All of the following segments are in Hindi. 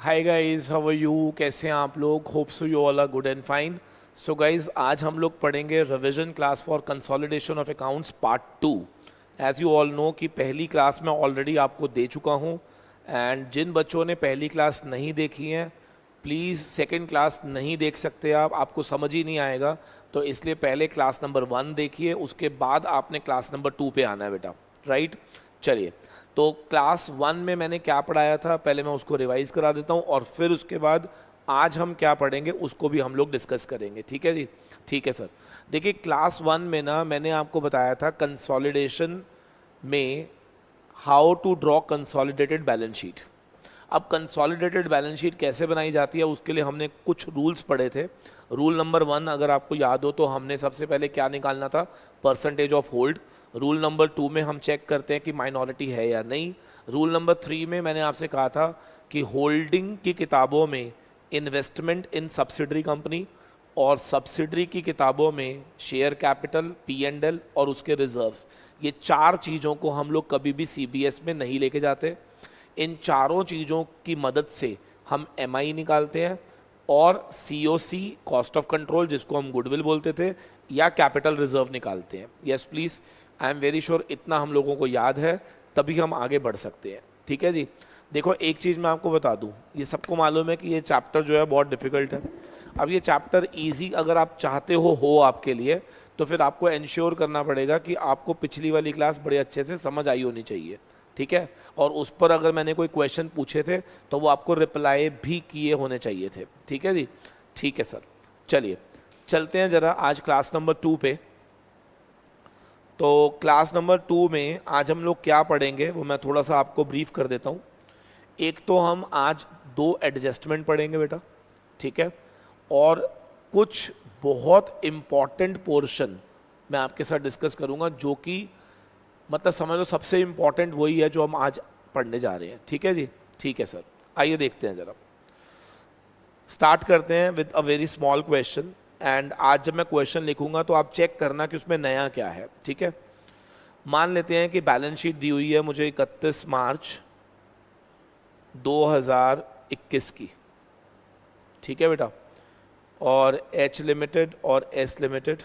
Hi guys, how are you? कैसे हैं आप लोग? Hope so you all are good and fine. So guys, आज हम लोग पढ़ेंगे revision class for consolidation of accounts part 2। As you all know कि पहली क्लास मैं ऑलरेडी आपको दे चुका हूं। एंड जिन बच्चों ने पहली क्लास नहीं देखी है, प्लीज़ सेकंड क्लास नहीं देख सकते आप, आपको समझ ही नहीं आएगा। तो इसलिए पहले क्लास नंबर 1 देखिए, उसके बाद आपने क्लास नंबर 2 पे आना है बेटा, राइट? चलिए, तो क्लास 1 में मैंने क्या पढ़ाया था, पहले मैं उसको रिवाइज करा देता हूँ और फिर उसके बाद आज हम क्या पढ़ेंगे उसको भी हम लोग डिस्कस करेंगे। ठीक है जी? ठीक है सर। देखिए, क्लास 1 में ना मैंने आपको बताया था कंसोलिडेशन में how to draw consolidated balance sheet. अब कंसोलिडेटेड बैलेंस शीट कैसे बनाई जाती है उसके लिए हमने कुछ रूल्स पढ़े थे। रूल नंबर 1 अगर आपको याद हो तो हमने सबसे पहले क्या निकालना था, percentage of hold. Rule number 2 में हम चेक करते हैं कि माइनॉरिटी है या नहीं। रूल नंबर 3 में मैंने आपसे कहा था कि होल्डिंग की किताबों में इन्वेस्टमेंट इन सब्सिडरी कंपनी और सब्सिडरी की किताबों में शेयर कैपिटल, P&L और उसके रिजर्व्स, ये चार चीज़ों को हम लोग कभी भी CBS में नहीं लेके जाते। इन चारों चीज़ों की मदद से हम MI निकालते हैं और COC, कॉस्ट ऑफ कंट्रोल, जिसको हम गुडविल बोलते थे, या कैपिटल रिजर्व निकालते हैं। Yes please, I am very sure इतना हम लोगों को याद है, तभी हम आगे बढ़ सकते हैं। ठीक है जी? देखो, एक चीज़ मैं आपको बता दूं, ये सबको मालूम है कि ये चैप्टर जो है बहुत डिफिकल्ट है। अब ये चैप्टर इजी अगर आप चाहते हो आपके लिए, तो फिर आपको इंश्योर करना पड़ेगा कि आपको पिछली वाली क्लास बड़े अच्छे से समझ आई होनी चाहिए। ठीक है? और उस पर अगर मैंने कोई क्वेश्चन पूछे थे तो वो आपको रिप्लाई भी किए होने चाहिए थे। ठीक है जी? ठीक है सर। चलिए चलते हैं ज़रा आज क्लास नंबर 2 पे। तो क्लास नंबर 2 में आज हम लोग क्या पढ़ेंगे वो मैं थोड़ा सा आपको ब्रीफ कर देता हूँ। एक तो हम आज 2 एडजस्टमेंट पढ़ेंगे बेटा, ठीक है? और कुछ बहुत इम्पॉर्टेंट पोर्शन मैं आपके साथ डिस्कस करूँगा, जो कि मतलब समझ लो सबसे इम्पॉर्टेंट वही है जो हम आज पढ़ने जा रहे हैं। ठीक है जी? ठीक है सर। आइए देखते हैं ज़रा, स्टार्ट करते हैं with a very small question. And आज जब मैं क्वेश्चन लिखूंगा तो आप चेक करना कि उसमें नया क्या है। ठीक है? मान लेते हैं कि बैलेंस शीट दी हुई है मुझे 31 मार्च 2021 की। ठीक है बेटा? और H लिमिटेड और S लिमिटेड,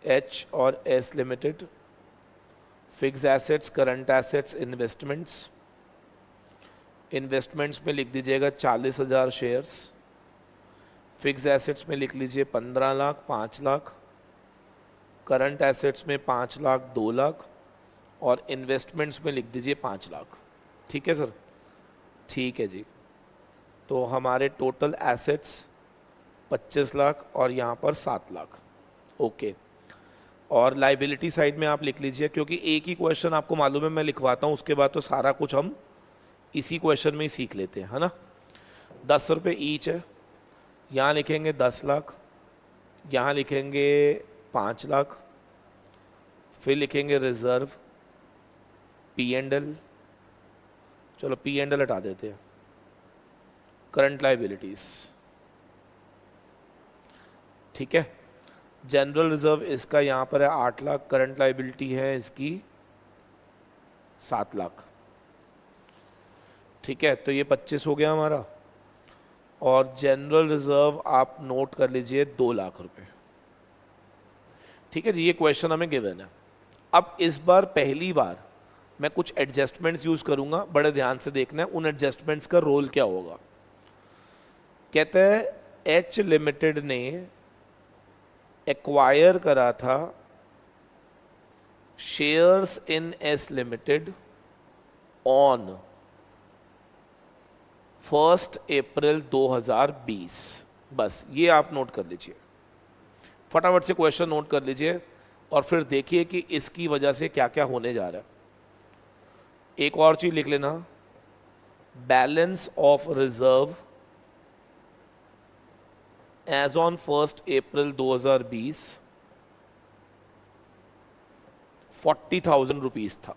H और S limited, fix assets, current assets, investments. Investments में लिख दीजिएगा 40,000 शेयर्स। फिक्स एसेट्स में लिख लीजिए 15 लाख, 5 लाख। करंट एसेट्स में 5 लाख, 2 लाख। और इन्वेस्टमेंट्स में लिख दीजिए 5 लाख। ठीक है सर? ठीक है जी। तो हमारे टोटल एसेट्स 25 लाख और यहाँ पर 7 लाख। ओके। और लाइबिलिटी साइड में आप लिख लीजिए, क्योंकि एक ही क्वेश्चन आपको मालूम है मैं लिखवाता हूँ, उसके बाद तो सारा कुछ हम इसी क्वेश्चन में ही सीख लेते हैं, है ना? 10 रुपये ईच है। यहाँ लिखेंगे 10 लाख, यहाँ लिखेंगे 5 लाख, फिर लिखेंगे रिजर्व, P&L, चलो P&L हटा देते हैं, करंट लाइबिलिटीज। ठीक है? जनरल रिजर्व इसका यहाँ पर है 8 लाख, करंट लाइबिलिटी है इसकी 7 लाख। ठीक है? तो ये 25 हो गया हमारा। और जनरल रिजर्व आप नोट कर लीजिए 2 लाख रुपए। ठीक है जी? ये क्वेश्चन हमें गिवन है। अब इस बार पहली बार मैं कुछ एडजस्टमेंट्स यूज करूंगा, बड़े ध्यान से देखना है उन एडजस्टमेंट्स का रोल क्या होगा। कहते हैं H लिमिटेड ने एक्वायर करा था shares in S limited on 1 April 2020। बस ये आप नोट कर लीजिए, फटाफट से क्वेश्चन नोट कर लीजिए और फिर देखिए कि इसकी वजह से क्या क्या होने जा रहा है। एक और चीज लिख लेना, balance of reserve as on 1 April 2020 40,000 rupees था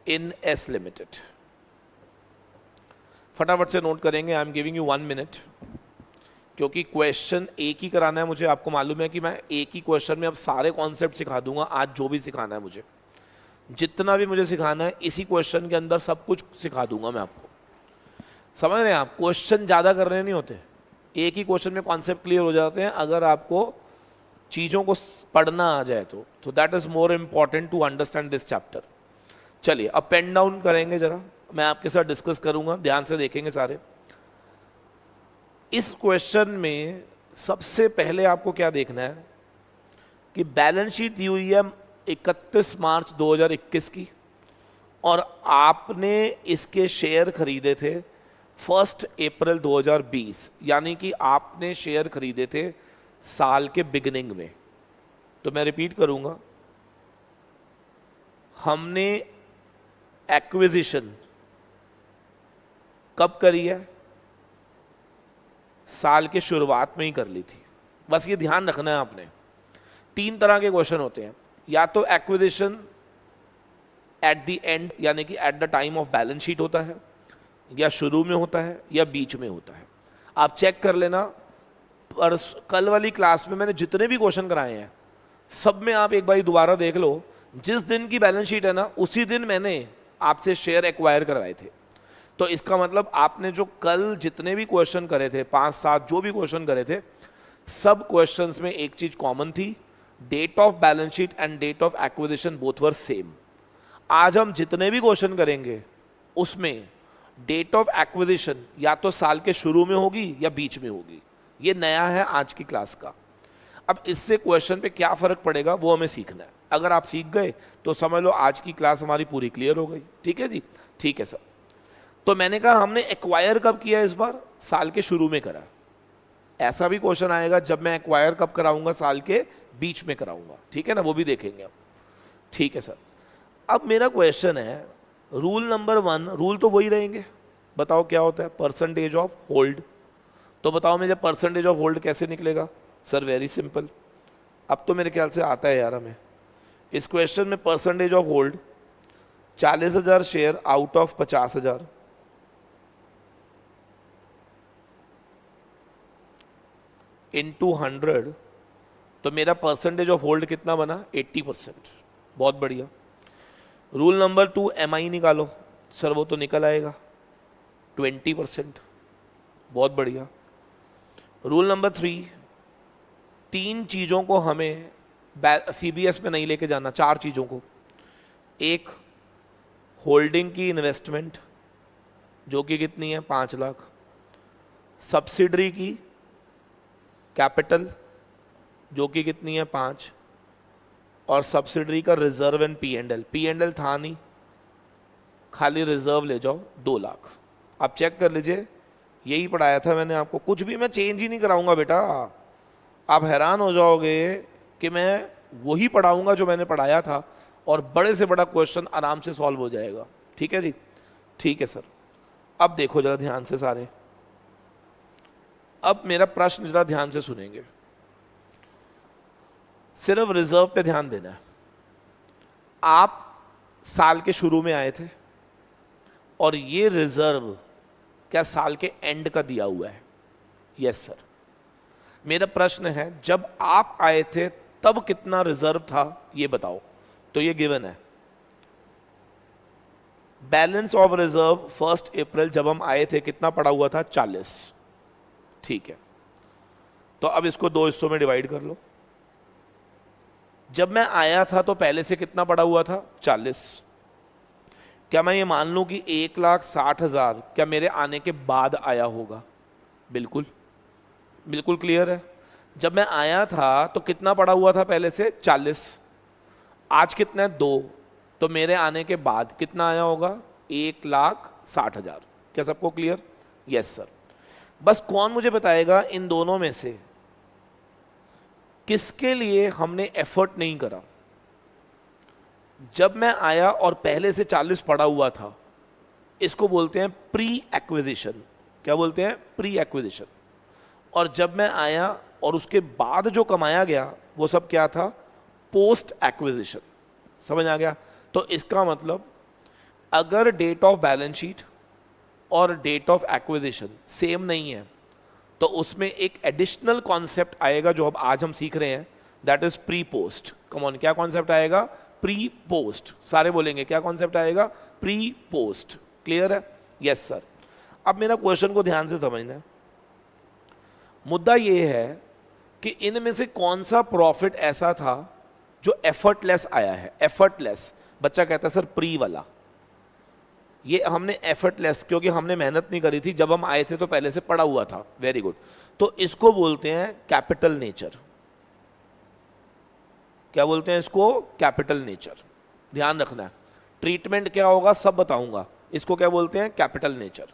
इन S लिमिटेड। फटाफट से नोट करेंगे। I am giving you 1 minute, क्योंकि क्वेश्चन एक ही कराना है मुझे। आपको मालूम है कि मैं एक ही क्वेश्चन में अब सारे कॉन्सेप्ट सिखा दूंगा आज, जो भी सिखाना है मुझे। जितना भी मुझे सिखाना है इसी क्वेश्चन के अंदर सब कुछ सिखा दूंगा मैं आपको। समझ रहे हैं आप? क्वेश्चन ज़्यादा करने नहीं होते, एक ही क्वेश्चन में कॉन्सेप्ट क्लियर हो जाते हैं अगर आपको चीज़ों को पढ़ना आ जाए तो that is more important to understand this chapter. चलिए अब पेन डाउन करेंगे जरा, मैं आपके साथ डिस्कस करूंगा, ध्यान से देखेंगे सारे। इस क्वेश्चन में सबसे पहले आपको क्या देखना है कि बैलेंस शीट दी हुई है 31 मार्च 2021 की, और आपने इसके शेयर खरीदे थे 1 अप्रैल 2020, यानी कि आपने शेयर खरीदे थे साल के बिगिनिंग में। तो मैं रिपीट करूंगा, हमने एक्विजिशन कब करी है? साल के शुरुआत में ही कर ली थी। बस ये ध्यान रखना है आपने। 3 तरह के क्वेश्चन होते हैं, या तो एक्विजिशन एट द एंड यानी कि at the time of balance sheet होता है, या शुरू में होता है, या बीच में होता है। आप चेक कर लेना, पर कल वाली क्लास में मैंने जितने भी क्वेश्चन कराए हैं सब में आप एक बार दोबारा देख लो, जिस दिन की बैलेंस शीट है ना उसी दिन मैंने आपसे शेयर एक्वायर करवाए थे। तो इसका मतलब आपने जो कल जितने भी क्वेश्चन करे थे, 5-7 जो भी क्वेश्चन करे थे, सब क्वेश्चंस में एक चीज कॉमन थी, date of balance sheet and date of acquisition both were same. आज हम जितने भी क्वेश्चन करेंगे उसमें डेट ऑफ एक्विजिशन या तो साल के शुरू में होगी या बीच में होगी। ये नया है आज की क्लास का। अब इससे क्वेश्चन पे क्या फर्क पड़ेगा वो हमें सीखना है। अगर आप सीख गए तो समझ लो आज की क्लास हमारी पूरी क्लियर हो गई। ठीक है जी, ठीक है सर। तो मैंने कहा हमने एक्वायर कब किया? इस बार साल के शुरू में करा। ऐसा भी क्वेश्चन आएगा जब मैं एक्वायर कब कराऊंगा? साल के बीच में कराऊंगा। ठीक है ना, वो भी देखेंगे अब। ठीक है सर। अब मेरा क्वेश्चन है, रूल नंबर 1, रूल तो वही रहेंगे। बताओ क्या होता है? Percentage of hold. तो बताओ मुझे परसेंटेज ऑफ होल्ड कैसे निकलेगा? सर वेरी सिंपल, अब तो मेरे ख्याल से आता है यार हमें। इस क्वेश्चन में percentage of hold 40,000 share out of 50,000 into 100, तो मेरा परसेंटेज ऑफ होल्ड कितना बना? 80%। बहुत बढ़िया। रूल नंबर 2, MI निकालो। सर वो तो निकल आएगा 20%। बहुत बढ़िया। रूल नंबर 3, 3 चीज़ों को हमें CBS में नहीं लेके जाना, 4 चीज़ों को। एक, होल्डिंग की इन्वेस्टमेंट जो कि कितनी है? 5 लाख। सब्सिडरी की कैपिटल जो कि कितनी है? 5। और सब्सिडरी का रिजर्व एंड P&L था नहीं, खाली रिजर्व ले जाओ 2 लाख। आप चेक कर लीजिए, यही पढ़ाया था मैंने आपको, कुछ भी मैं चेंज ही नहीं कराऊंगा बेटा। आप हैरान हो जाओगे कि मैं वही पढ़ाऊंगा जो मैंने पढ़ाया था, और बड़े से बड़ा क्वेश्चन आराम से सॉल्व हो जाएगा। ठीक है जी, ठीक है सर। अब देखो जरा ध्यान से सारे, अब मेरा प्रश्न जरा ध्यान से सुनेंगे, सिर्फ रिजर्व पे ध्यान देना है। आप साल के शुरू में आए थे और ये रिजर्व क्या साल के एंड का दिया हुआ है? Yes sir. मेरा प्रश्न है, जब आप आए थे तब कितना रिजर्व था ये बताओ। तो ये गिवन है, बैलेंस ऑफ रिजर्व 1 अप्रैल जब हम आए थे कितना पड़ा हुआ था? 40। ठीक है, तो अब इसको 2 हिस्सों में डिवाइड कर लो। जब मैं आया था तो पहले से कितना पड़ा हुआ था? 40। क्या मैं ये मान लूं कि 1,60,000 क्या मेरे आने के बाद आया होगा? बिल्कुल, बिल्कुल क्लियर है। जब मैं आया था तो कितना पड़ा हुआ था पहले से? 40। आज कितना है? 2। तो मेरे आने के बाद कितना आया होगा? 1,60,000। क्या सबको क्लियर? Yes sir. बस कौन मुझे बताएगा इन दोनों में से किसके लिए हमने एफर्ट नहीं करा? जब मैं आया और पहले से 40 पड़ा हुआ था, इसको बोलते हैं प्री एक्विजिशन। क्या बोलते हैं? Pre acquisition. और जब मैं आया और उसके बाद जो कमाया गया वो सब क्या था? Post acquisition. समझ आ गया? तो इसका मतलब अगर डेट ऑफ बैलेंस शीट और डेट ऑफ एक्विजिशन सेम नहीं है तो उसमें एक एडिशनल कॉन्सेप्ट आएगा जो अब आज हम सीख रहे हैं, that is pre post. Come on, क्या कॉन्सेप्ट आएगा? प्री पोस्ट, सारे बोलेंगे क्या कॉन्सेप्ट आएगा, प्री पोस्ट, क्लियर है, यस सर। अब मेरा क्वेश्चन को ध्यान से समझना है, मुद्दा ये है कि इनमें से कौन सा प्रॉफिट ऐसा था जो एफर्टलेस आया है, एफर्टलेस, बच्चा कहता है सर प्री वाला, ये हमने एफर्टलेस, क्योंकि हमने मेहनत नहीं करी थी, जब हम आए थे तो पहले से पड़ा हुआ था, वेरी गुड, तो इसको बोलते हैं कैपिटल नेचर। क्या बोलते हैं इसको, कैपिटल नेचर, ध्यान रखना है, ट्रीटमेंट क्या होगा सब बताऊंगा, इसको क्या बोलते हैं, कैपिटल नेचर,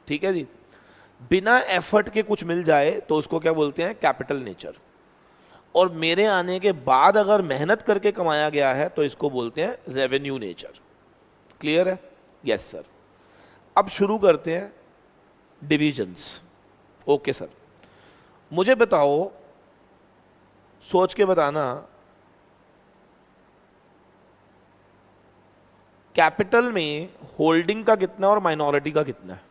ठीक है जी। बिना एफर्ट के कुछ मिल जाए तो उसको क्या बोलते हैं, कैपिटल नेचर, और मेरे आने के बाद अगर मेहनत करके कमाया गया है तो इसको बोलते हैं रेवेन्यू नेचर, क्लियर है, यस सर। अब शुरू करते हैं डिविजन्स, ओके सर। मुझे बताओ, सोच के बताना, कैपिटल में होल्डिंग का कितना और माइनॉरिटी का कितना है।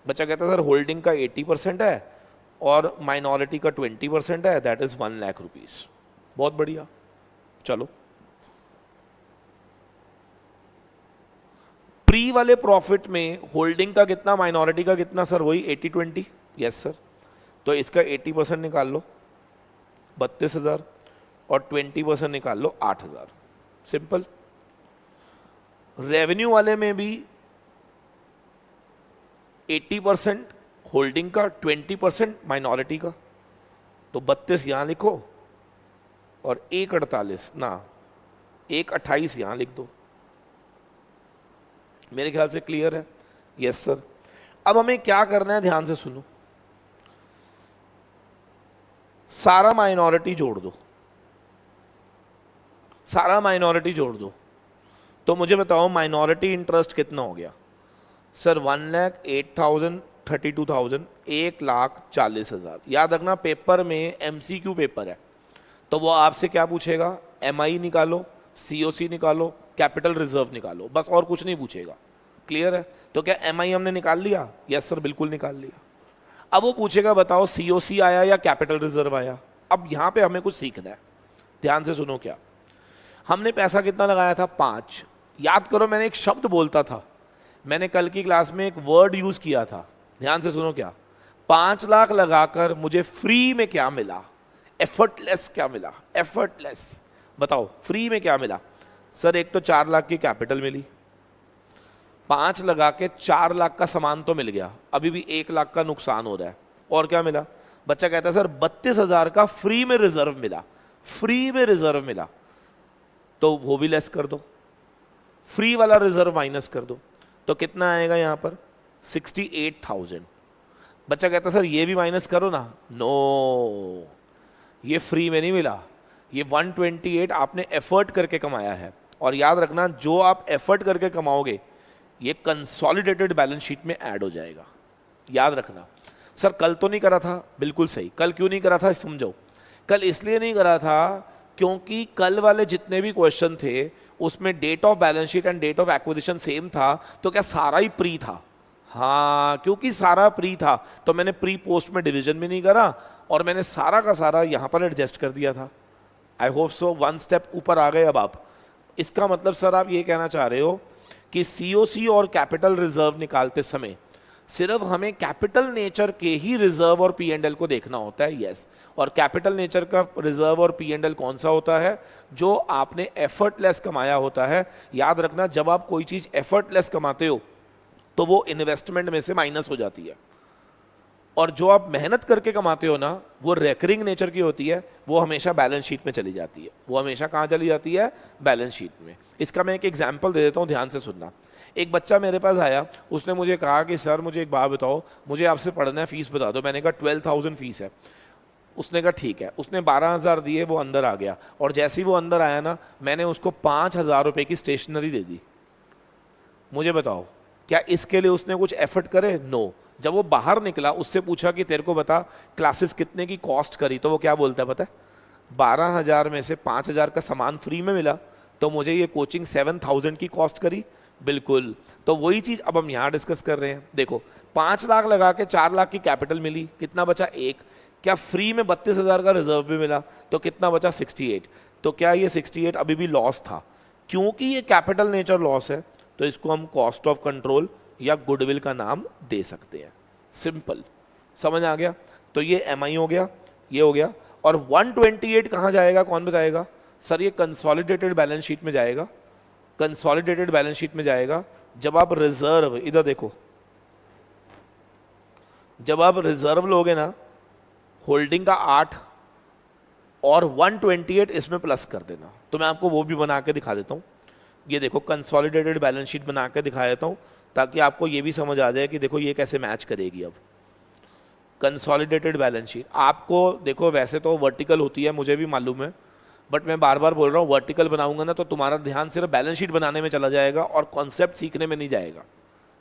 बच्चा कहता है सर होल्डिंग का 80% है और माइनॉरिटी का 20% है, दैट इज 1 लाख रुपीज। बहुत बढ़िया, चलो प्री वाले प्रॉफिट में होल्डिंग का कितना माइनॉरिटी का कितना, सर वही 80-20, यस सर। तो इसका 80% निकाल लो 32,000 और 20% निकाल लो 8,000, सिंपल। रेवेन्यू वाले में भी 80% होल्डिंग का, 20% माइनॉरिटी का, तो 32 यहां लिखो और 148 ना 128 यहां लिख दो, मेरे ख्याल से क्लियर है, यस सर। अब हमें क्या करना है, ध्यान से सुनो, सारा माइनॉरिटी जोड़ दो, सारा माइनॉरिटी जोड़ दो, तो मुझे बताओ माइनॉरिटी इंटरेस्ट कितना हो गया, सर 1,08,000, 32,000, 1,40,000। याद रखना पेपर में MCQ पेपर है, तो वो आपसे क्या पूछेगा, MI निकालो, COC निकालो, कैपिटल रिजर्व निकालो, बस और कुछ नहीं पूछेगा, क्लियर है। तो क्या MI हमने निकाल लिया, यस सर बिल्कुल निकाल लिया। अब वो पूछेगा बताओ COC आया या कैपिटल रिजर्व आया। अब यहां पे हमें कुछ सीखना है, ध्यान से सुनो। क्या हमने पैसा कितना लगाया था, 5। याद करो मैंने एक शब्द बोलता था, मैंने कल की क्लास में एक वर्ड यूज किया था, ध्यान से सुनो। क्या 5 लाख लगाकर मुझे फ्री में क्या मिला, एफर्टलेस क्या मिला, एफर्टलेस। बताओ फ्री में क्या मिला, सर एक तो 4 लाख की कैपिटल मिली, 5 लगा के 4 लाख का सामान तो मिल गया, अभी भी 1 लाख का नुकसान हो रहा है, और क्या मिला। बच्चा कहता है सर 32,000 का फ्री में रिजर्व मिला, फ्री में रिजर्व मिला, तो वो भी लेस कर दो, फ्री वाला रिजर्व माइनस कर दो, तो कितना आएगा यहां पर 68,000। बच्चा कहता है सर ये भी माइनस करो ना, नो ये फ्री में नहीं मिला, ये 128 आपने एफर्ट करके कमाया है। और याद रखना जो आप एफर्ट करके कमाओगे ये कंसोलिडेटेड बैलेंस शीट में ऐड हो जाएगा, याद रखना। सर कल तो नहीं करा था, बिल्कुल सही। कल क्यों नहीं करा था समझो, कल इसलिए नहीं करा था क्योंकि कल वाले जितने भी क्वेश्चन थे उसमें date of balance sheet and date of acquisition same था, तो क्या सारा ही प्री था, हाँ क्योंकि सारा प्री था तो मैंने प्री पोस्ट में डिवीजन भी नहीं करा और मैंने सारा का सारा यहां पर एडजस्ट कर दिया था। आई होप सो 1 स्टेप ऊपर आ गए अब आप। इसका मतलब सर आप ये कहना चाह रहे हो कि COC और कैपिटल रिजर्व निकालते समय सिर्फ हमें कैपिटल नेचर के ही रिजर्व और P&L को देखना होता है, यस। और कैपिटल नेचर का रिजर्व और P&L कौन सा होता है, जो आपने एफर्टलेस कमाया होता है। याद रखना जब आप कोई चीज एफर्टलेस कमाते हो तो वो इन्वेस्टमेंट में से माइनस हो जाती है, और जो आप मेहनत करके कमाते हो ना वो रेकरिंग नेचर की होती है, वो हमेशा बैलेंस शीट में चली जाती है। वो हमेशा कहाँ चली जाती है, बैलेंस शीट में। इसका मैं एक एग्जांपल दे देता हूँ, ध्यान से सुनना। एक बच्चा मेरे पास आया, उसने मुझे कहा कि सर मुझे एक बात बताओ, मुझे आपसे पढ़ना है, फीस बता दो। मैंने कहा 12,000 फीस है। उसने कहा ठीक है, उसने 12,000 दिए, वो अंदर आ गया, और जैसे ही वो अंदर आया ना मैंने उसको 5,000 रुपये की स्टेशनरी दे दी। मुझे बताओ क्या इसके लिए उसने कुछ एफर्ट करे, नो। जब वो बाहर निकला उससे पूछा कि तेरे को बता क्लासेस कितने की कॉस्ट करी, तो वो क्या बोलता है पता है, 12,000 में से 5,000 का सामान फ्री में मिला, तो मुझे ये कोचिंग 7,000 की कॉस्ट करी। बिल्कुल, तो वही चीज अब हम यहाँ डिस्कस कर रहे हैं। देखो 5 लाख लगा के 4 लाख की कैपिटल मिली, कितना बचा 1। क्या फ्री में 32,000 का रिजर्व भी मिला, तो कितना बचा 68। तो क्या ये 68 अभी भी लॉस था, क्योंकि ये कैपिटल नेचर लॉस है तो इसको हम कॉस्ट ऑफ कंट्रोल या गुडविल का नाम दे सकते हैं। सिंपल, समझ आ गया। तो ये एमआई हो गया, ये हो गया। और 128 कहाँ जाएगा, कौन बताएगा? सर ये कंसोलिडेटेड बैलेंस शीट में जाएगा। कंसोलिडेटेड बैलेंस शीट में जाएगा जब आप रिजर्व, इधर देखो, जब आप रिजर्व लोगे ना, होल्डिंग का 8 और 128 इसमें प्लस कर देना। तो मैं आपको वो भी बना के दिखा देता हूँ। ये देखो कंसोलिडेटेड बैलेंस शीट बना के दिखा देता हूँ ताकि आपको ये भी समझ आ जाए कि देखो ये कैसे मैच करेगी। अब कंसोलिडेटेड बैलेंस शीट आपको देखो, वैसे तो वर्टिकल होती है, मुझे भी मालूम है, बट मैं बार बार बोल रहा हूँ वर्टिकल बनाऊंगा ना तो तुम्हारा ध्यान सिर्फ बैलेंस शीट बनाने में चला जाएगा और कॉन्सेप्ट सीखने में नहीं जाएगा।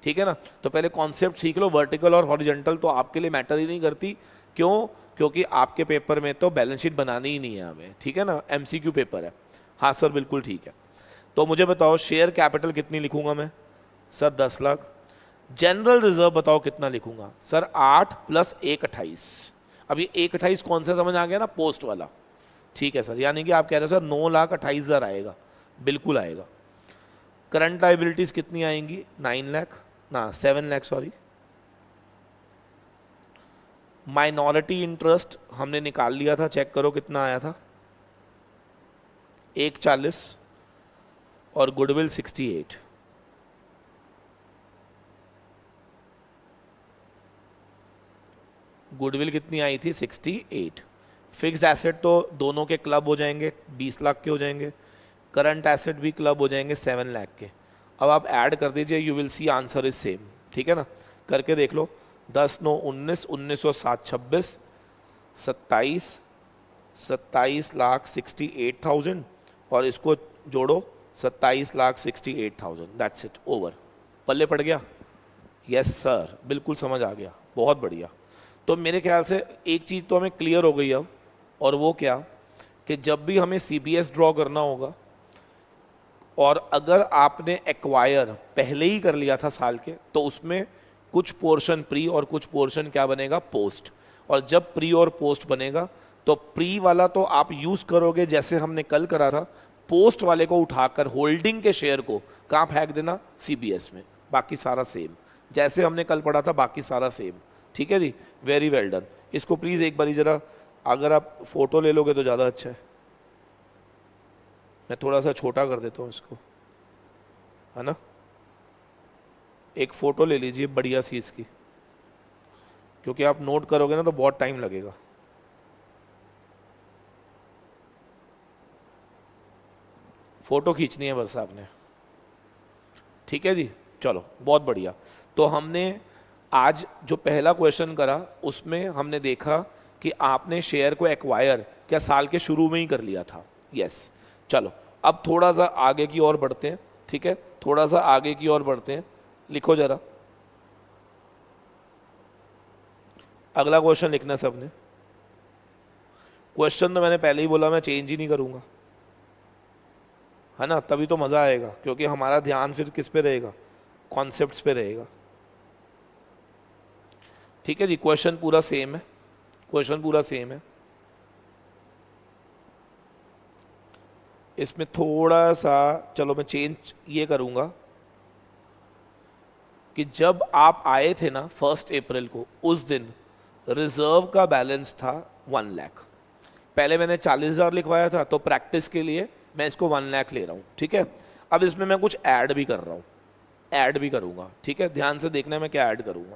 ठीक है ना? तो पहले कॉन्सेप्ट सीख लो। वर्टिकल और हॉरिजॉन्टल तो आपके लिए मैटर ही नहीं करती। क्यों? क्योंकि आपके पेपर में तो बैलेंस शीट बनानी ही नहीं है हमें। ठीक है ना? एमसीक्यू पेपर है। हाँ सर बिल्कुल ठीक है। तो मुझे बताओ शेयर कैपिटल कितनी लिखूंगा मैं? सर 10 लाख। जनरल रिजर्व बताओ कितना लिखूंगा? सर 8 + 1 28। अब ये 1 28 कौन सा समझ आ गया ना? पोस्ट वाला। ठीक है सर, यानी कि आप कह रहे हो सर 9,28,000 आएगा। बिल्कुल आएगा। करंट लाइबिलिटीज कितनी आएंगी? 9 लाख ना 7 लाख सॉरी। माइनॉरिटी इंटरेस्ट हमने निकाल लिया था, चेक करो कितना आया था, 140 और गुडविल 68। गुडविल कितनी आई थी? 68। फिक्स्ड एसेट तो दोनों के क्लब हो जाएंगे, 20 लाख के हो जाएंगे। करंट एसेट भी क्लब हो जाएंगे 7 लाख के। अब आप ऐड कर दीजिए, you will see answer is same. ठीक है ना? करके देख लो। 10 9 19, 19 और 7 26, 27, 27,68,000 और इसको जोड़ो 27,68,000। That's it, over. पल्ले पड़ गया? यस सर, बिल्कुल समझ आ गया, बहुत बढ़िया। तो मेरे ख्याल से एक चीज़ तो हमें क्लियर हो गई अब, और वो क्या कि जब भी हमें सीपीएस ड्रॉ करना होगा और अगर आपने एक्वायर पहले ही कर लिया था साल के, तो उसमें कुछ पोर्शन प्री और कुछ पोर्शन क्या बनेगा? पोस्ट। और जब प्री और पोस्ट बनेगा तो प्री वाला तो आप यूज करोगे जैसे हमने कल करा था, पोस्ट वाले को उठाकर होल्डिंग के शेयर को कहाँ फेंक देना? सीबीएस में। बाकी सारा सेम, जैसे हमने कल पढ़ा था बाकी सारा सेम। ठीक है जी, वेरी वेल डन। इसको प्लीज एक बारी जरा अगर आप फोटो ले लोगे तो ज़्यादा अच्छा है। मैं थोड़ा सा छोटा कर देता हूँ इसको, है ना? एक फ़ोटो ले लीजिए बढ़िया सी इसकी, क्योंकि आप नोट करोगे ना तो बहुत टाइम लगेगा। फ़ोटो खींचनी है बस आपने। ठीक है जी, चलो बहुत बढ़िया। तो हमने आज जो पहला क्वेश्चन करा उसमें हमने देखा कि आपने शेयर को एक्वायर क्या साल के शुरू में ही कर लिया था। यस। चलो अब थोड़ा सा आगे की ओर बढ़ते हैं। ठीक है, थोड़ा सा आगे की ओर बढ़ते हैं। लिखो जरा अगला क्वेश्चन लिखना सबने। क्वेश्चन तो मैंने पहले ही बोला मैं चेंज ही नहीं करूंगा, है ना? तभी तो मजा आएगा, क्योंकि हमारा ध्यान फिर किस पे रहेगा? कॉन्सेप्ट्स पे रहेगा। ठीक है जी, क्वेश्चन पूरा सेम है। क्वेश्चन पूरा सेम है। इसमें थोड़ा सा चलो मैं चेंज ये करूंगा कि जब आप आए थे ना 1 अप्रैल को, उस दिन रिजर्व का बैलेंस था 1 लाख। पहले मैंने 40,000 लिखवाया था, तो प्रैक्टिस के लिए मैं इसको 1 लाख ले रहा हूँ। ठीक है, अब इसमें मैं कुछ ऐड भी कर रहा हूँ, ऐड भी करूंगा। ठीक है, ध्यान से देखना मैं क्या ऐड करूंगा,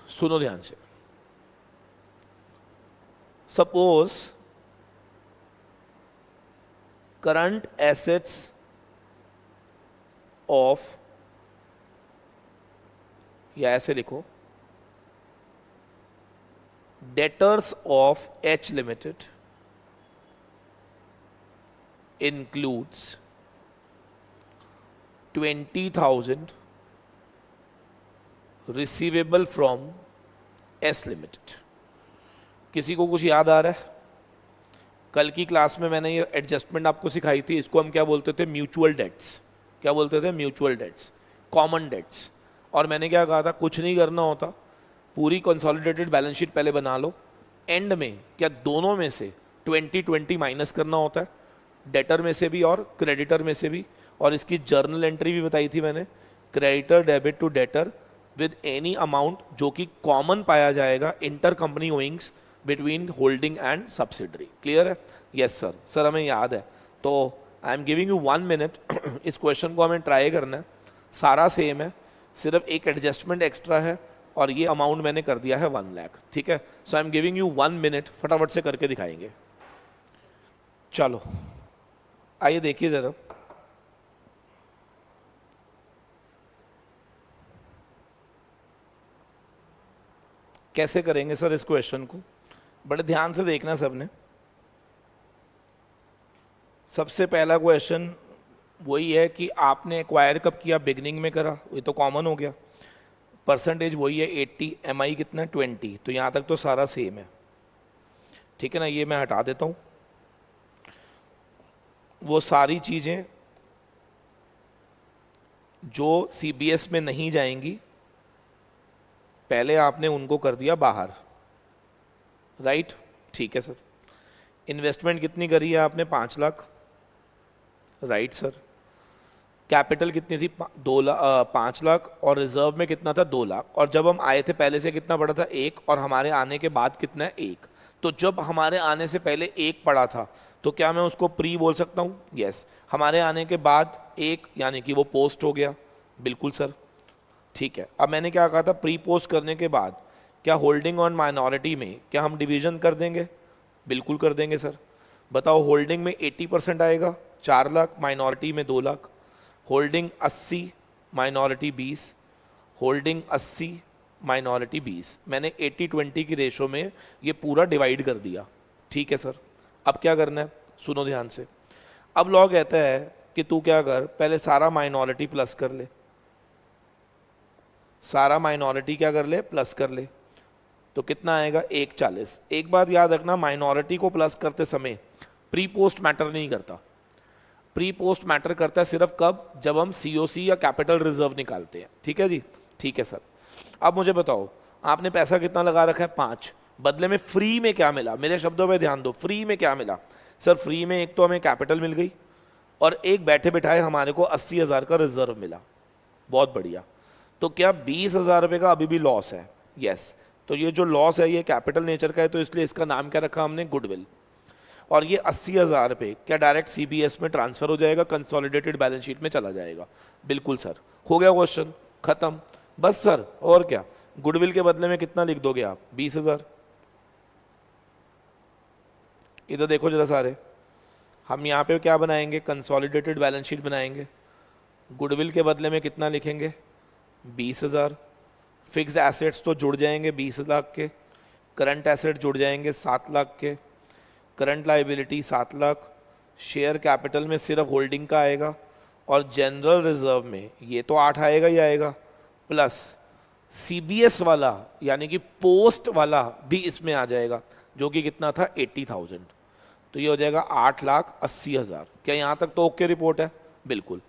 सुनो ध्यान से। सपोज करंट एसेट्स ऑफ, या ऐसे लिखो, debtors of H limited includes 20,000 receivable from S limited. किसी को कुछ याद आ रहा है? कल की क्लास में मैंने ये एडजस्टमेंट आपको सिखाई थी। इसको हम क्या बोलते थे? Mutual dates. क्या बोलते थे? Mutual dates, common dates. और मैंने क्या कहा था? कुछ नहीं करना होता, पूरी कंसोलिडेटेड बैलेंस शीट पहले बना लो, एंड में क्या दोनों में से 2020 माइनस करना होता है, डेटर में से भी और क्रेडिटर में से भी, और इसकी जर्नल एंट्री भी बताई थी मैंने, creditor debit to debtor with any amount जो कि कॉमन पाया जाएगा inter company owings between holding and subsidiary. Clear है? यस सर, सर हमें याद है। तो I am giving you 1 minute, इस क्वेश्चन को हमें ट्राई करना है, सारा सेम है, सिर्फ एक एडजस्टमेंट एक्स्ट्रा है, और ये अमाउंट मैंने कर दिया है 1 लाख। ठीक है, so I am giving you 1 minute, फटाफट से करके दिखाएंगे। चलो आइए देखिए जरा, कैसे करेंगे सर इस क्वेश्चन को। बड़े ध्यान से देखना सबने। सबसे पहला क्वेश्चन वही है कि आपने एक्वायर कब किया, बिगनिंग में करा, ये तो कॉमन हो गया। परसेंटेज वही है 80, एमआई कितना 20, तो यहाँ तक तो सारा सेम है। ठीक है ना, ये मैं हटा देता हूँ। वो सारी चीज़ें जो सीबीएस में नहीं जाएंगी पहले आपने उनको कर दिया बाहर, राइट? ठीक है सर। इन्वेस्टमेंट कितनी करी है आपने? 5 लाख, राइट सर। कैपिटल कितनी थी? 5 लाख, और रिजर्व में कितना था? 2 लाख। और जब हम आए थे पहले से कितना पड़ा था? 1, और हमारे आने के बाद कितना है? 1। तो जब हमारे आने से पहले 1 पड़ा था तो क्या मैं उसको प्री बोल सकता हूँ? यस। हमारे आने के बाद 1 यानी कि वो पोस्ट हो गया। बिल्कुल सर, ठीक है। अब मैंने क्या कहा था, प्री पोस्ट करने के बाद क्या होल्डिंग ऑन माइनॉरिटी में क्या हम डिवीजन कर देंगे? बिल्कुल कर देंगे सर। बताओ, होल्डिंग में 80% आएगा 4 लाख, माइनॉरिटी में 2 lakh. Holding 80, minority 20, holding 80, minority 20। मैंने 80-20 की रेशो में ये पूरा डिवाइड कर दिया। ठीक है सर। अब क्या करना है, सुनो ध्यान से। अब लॉ कहता है कि तू क्या कर, पहले सारा माइनॉरिटी प्लस कर ले, सारा माइनॉरिटी क्या कर ले? प्लस कर ले। तो कितना आएगा? 140। एक बात याद रखना, माइनॉरिटी को प्लस करते समय प्री पोस्ट मैटर नहीं करता। प्री पोस्ट मैटर करता है सिर्फ कब? जब हम सीओसी या कैपिटल रिजर्व निकालते हैं। ठीक है जी, ठीक है सर। अब मुझे बताओ, आपने पैसा कितना लगा रखा है? 5। बदले में फ्री में क्या मिला? मेरे शब्दों पे ध्यान दो, फ्री में क्या मिला? सर फ्री में एक तो हमें कैपिटल मिल गई, और एक बैठे बिठाए हमारे को 80,000 का रिजर्व मिला। बहुत बढ़िया। तो क्या 20,000 रुपये का अभी भी लॉस है? यस। तो ये जो लॉस है ये कैपिटल नेचर का है, तो इसलिए इसका नाम क्या रखा हमने? गुडविल। और ये 80,000 रुपये क्या डायरेक्ट सीबीएस में ट्रांसफर हो जाएगा, कंसोलिडेटेड बैलेंस शीट में चला जाएगा? बिल्कुल सर। हो गया क्वेश्चन खत्म। बस सर, और क्या? गुडविल के बदले में कितना लिख दोगे आप? 20,000। इधर देखो जरा सारे, हम यहाँ पे क्या बनाएंगे? कंसोलिडेटेड बैलेंस शीट बनाएंगे। गुडविल के बदले में कितना लिखेंगे? 20,000। फिक्स्ड एसेट्स तो जुड़ जाएंगे 20 लाख के, करंट एसेट जुड़ जाएंगे 7 लाख के, current liability 7 lakh, share capital में सिर्फ होल्डिंग का आएगा, और जनरल रिजर्व में ये तो 8 आएगा ही आएगा, प्लस सीबीएस वाला यानी कि पोस्ट वाला भी इसमें आ जाएगा, जो कि कितना था? 80,000। तो ये हो जाएगा 8,80,000। क्या यहाँ तक तो ओके रिपोर्ट है? बिल्कुल।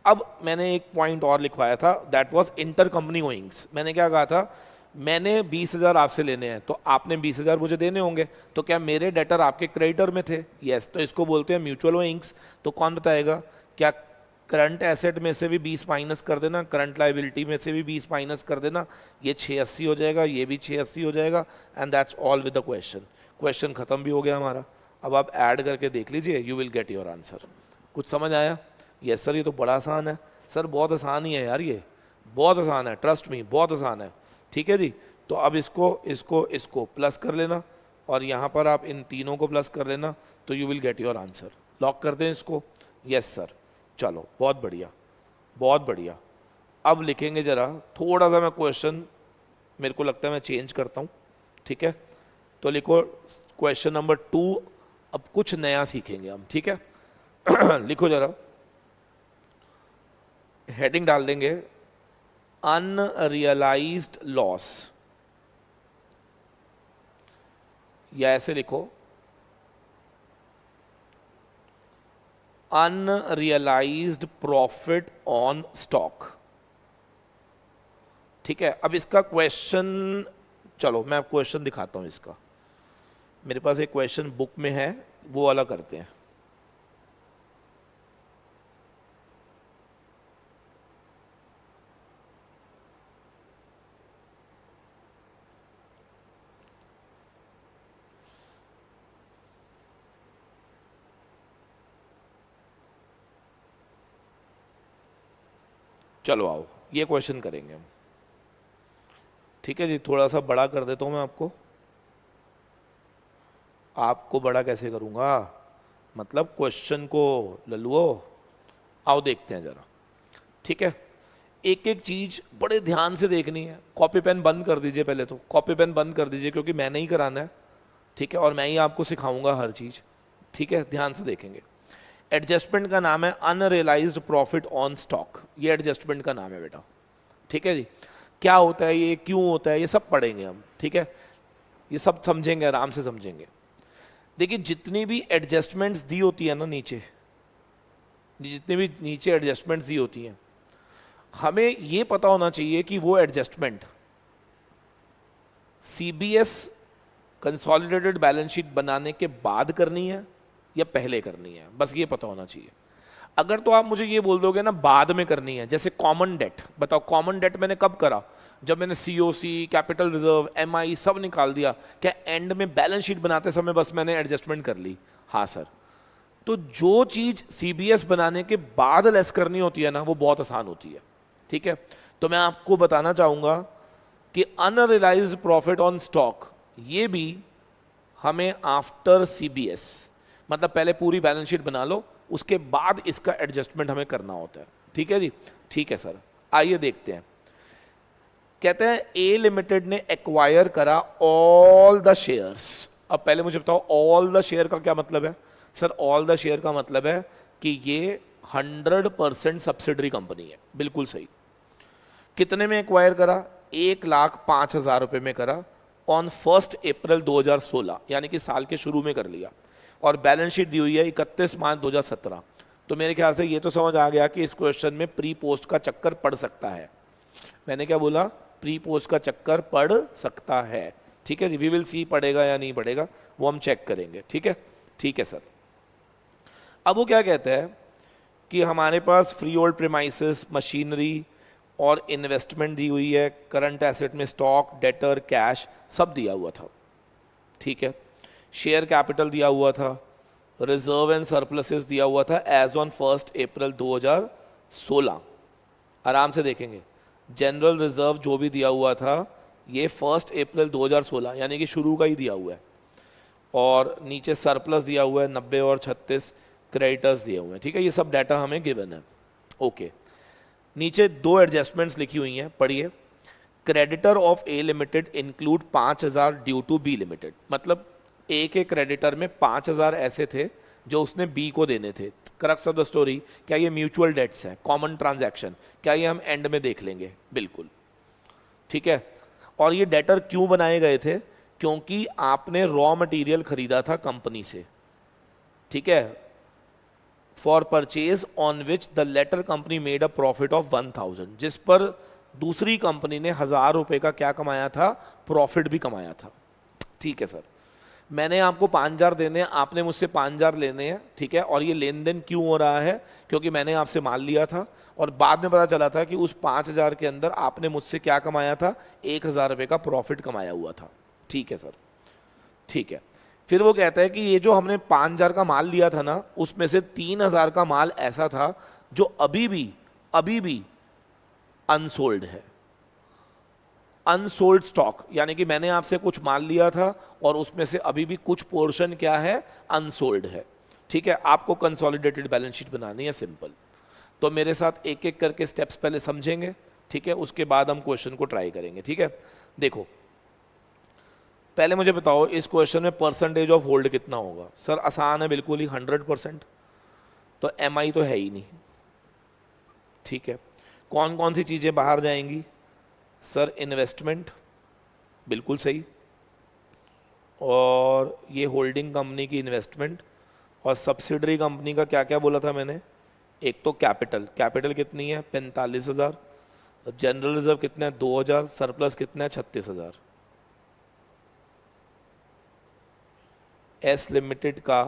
अब मैंने एक पॉइंट और लिखवाया था, दैट वाज इंटर कंपनी ओइंग्स। मैंने क्या कहा था? मैंने 20,000 आपसे लेने हैं, तो आपने 20,000 मुझे देने होंगे, तो क्या मेरे डेटर आपके क्रेडिटर में थे? यस। तो इसको बोलते हैं म्यूचुअल ओइंग्स। तो कौन बताएगा? क्या करंट एसेट में से भी 20 माइनस कर देना, करंट लाइबिलिटी में से भी 20 माइनस कर देना, ये 680 हो जाएगा, ये भी 680 हो जाएगा, and that's all with the question. Question खत्म भी हो गया हमारा। अब आप ऐड करके देख लीजिए, you will get your answer. कुछ समझ आया? यस सर, ये तो बड़ा आसान है सर, बहुत आसान ही है यार, ये बहुत आसान है, ट्रस्ट मी, बहुत आसान है। ठीक है जी। तो अब इसको प्लस कर लेना, और यहाँ पर आप इन तीनों को प्लस कर लेना, तो you will get your answer. Lock कर दें इसको? Yes sir. चलो बहुत बढ़िया, बहुत बढ़िया। अब लिखेंगे जरा, थोड़ा सा मैं क्वेश्चन मेरे को लगता है मैं चेंज करता हूँ। ठीक है, तो लिखो क्वेश्चन नंबर 2। अब कुछ नया सीखेंगे हम। ठीक है लिखो जरा, हेडिंग डाल देंगे अनरियलाइज्ड लॉस, या ऐसे लिखो अनरियलाइज्ड प्रॉफिट ऑन स्टॉक। ठीक है। अब इसका क्वेश्चन, चलो मैं क्वेश्चन दिखाता हूं इसका। मेरे पास एक क्वेश्चन बुक में है, वो वाला करते हैं। चलो आओ, ये क्वेश्चन करेंगे हम। ठीक है जी, थोड़ा सा बड़ा कर देता हूं मैं आपको। आपको बड़ा कैसे करूंगा, मतलब क्वेश्चन को लल्लुओ, आओ देखते हैं जरा। ठीक है, एक एक चीज बड़े ध्यान से देखनी है। कॉपी पेन बंद कर दीजिए, पहले तो कॉपी पेन बंद कर दीजिए, क्योंकि मैंने ही कराना है। ठीक है, और मैं ही आपको सिखाऊंगा हर चीज। ठीक है, ध्यान से देखेंगे। एडजस्टमेंट का नाम है अनरियलाइज्ड प्रॉफिट ऑन स्टॉक। ये एडजस्टमेंट का नाम है बेटा। ठीक है जी, क्या होता है ये, क्यों होता है, ये सब पढ़ेंगे हम। ठीक है, ये सब समझेंगे, आराम से समझेंगे। देखिए, जितनी भी एडजस्टमेंट्स दी होती है ना नीचे, जितनी भी नीचे एडजस्टमेंट्स दी होती हैं, हमें ये पता होना चाहिए कि वो adjustment CBS consolidated balance sheet बनाने के बाद करनी है या पहले करनी है, बस ये पता होना चाहिए। अगर तो आप मुझे ये बोल दोगे ना बाद में करनी है, जैसे कॉमन डेट, बताओ कॉमन डेट मैंने कब करा, जब मैंने सीओसी, कैपिटल रिजर्व, एमआई सब निकाल दिया, क्या एंड में बैलेंस शीट बनाते समय बस मैंने एडजस्टमेंट कर ली? हाँ सर। तो जो चीज सीबीएस बनाने के बाद लेस करनी होती है ना, वो बहुत आसान होती है। ठीक है, तो मैं आपको बताना चाहूंगा कि अनरियलाइज्ड प्रॉफिट ऑन स्टॉक, ये भी हमें आफ्टर सीबीएस, मतलब पहले पूरी बैलेंस शीट बना लो, उसके बाद इसका एडजस्टमेंट हमें करना होता है। ठीक है जी, ठीक है सर। आइए देखते हैं। कहते हैं ए लिमिटेड ने एक्वायर करा ऑल द शेयर्स। अब पहले मुझे बताओ ऑल द शेयर का क्या मतलब है? सर ऑल द शेयर का मतलब है कि ये 100% सब्सिडरी कंपनी है। बिल्कुल सही। कितने में एक्वायर करा? 1,05,000 रुपए में करा, ऑन 1 अप्रैल 2016, यानी कि साल के शुरू में कर लिया। और बैलेंस शीट दी हुई है 31 मार्च 2017। तो मेरे ख्याल से ये तो समझ आ गया कि इस क्वेश्चन में प्री पोस्ट का चक्कर पड़ सकता है। मैंने क्या बोला? प्री पोस्ट का चक्कर पड़ सकता है। ठीक है जी, वी विल सी पड़ेगा या नहीं पड़ेगा, वो हम चेक करेंगे। ठीक है, ठीक है सर। अब वो क्या कहते हैं कि हमारे पास फ्री होल्ड प्रीमाइसेस, मशीनरी और इन्वेस्टमेंट दी हुई है, करंट एसेट में स्टॉक, डेटर, कैश सब दिया हुआ था। ठीक है, शेयर कैपिटल दिया हुआ था, रिजर्व एंड सरप्लसेस दिया हुआ था एज ऑन 1 अप्रैल 2016। आराम से देखेंगे, जनरल रिजर्व जो भी दिया हुआ था ये 1 अप्रैल 2016 यानी कि शुरू का ही दिया हुआ है। और नीचे सरप्लस दिया हुआ है 90 और 36, क्रेडिटर्स दिए हुए हैं। ठीक है, ये सब डाटा हमें गिवन है। ओके, नीचे दो एडजस्टमेंट्स लिखी हुई हैं, पढ़िए। Creditor of A limited include 5,000 due to B limited. मतलब ए के क्रेडिटर में 5,000 ऐसे थे जो उसने बी को देने थे। क्रक्स ऑफ द स्टोरी, क्या ये म्यूचुअल डेट्स हैं, कॉमन ट्रांजैक्शन? क्या ये हम एंड में देख लेंगे, बिल्कुल। ठीक है, और ये डेटर क्यों बनाए गए थे? क्योंकि आपने रॉ मटेरियल खरीदा था कंपनी से। ठीक है, for purchase on which the latter company made a profit of 1,000, जिस पर दूसरी कंपनी ने 1,000 रुपए का क्या कमाया था? प्रॉफिट भी कमाया था। ठीक है सर, मैंने आपको 5,000 देने हैं, आपने मुझसे 5,000 लेने हैं। ठीक है, और ये लेन देन क्यों हो रहा है? क्योंकि मैंने आपसे माल लिया था और बाद में पता चला था कि उस 5,000 के अंदर आपने मुझसे क्या कमाया था? 1,000 रुपए का प्रॉफिट कमाया हुआ था। ठीक है सर, ठीक है। फिर वो कहता है कि ये जो हमने 5,000 का माल लिया था ना, उसमें से 3,000 का माल ऐसा था जो अभी भी अनसोल्ड है। अनसोल्ड स्टॉक, यानी कि मैंने आपसे कुछ माल लिया था और उसमें से अभी भी कुछ पोर्शन क्या है? अनसोल्ड है। ठीक है, आपको कंसोलिडेटेड बैलेंस शीट बनानी है, सिंपल। तो मेरे साथ एक एक करके स्टेप्स पहले समझेंगे। ठीक है, उसके बाद हम क्वेश्चन को ट्राई करेंगे। ठीक है, देखो पहले मुझे बताओ इस क्वेश्चन में परसेंटेज ऑफ होल्ड कितना होगा? सर आसान है, बिल्कुल ही 100%। तो एमआई तो है ही नहीं। ठीक है, कौन कौन सी चीज़ें बाहर जाएंगी? सर इन्वेस्टमेंट, बिल्कुल सही, और ये होल्डिंग कंपनी की इन्वेस्टमेंट। और सब्सिडरी कंपनी का क्या क्या बोला था मैंने? एक तो कैपिटल, कैपिटल कितनी है? 45,000। जनरल रिजर्व कितना है? 2,000। सरप्लस कितना है? 36,000। एस लिमिटेड का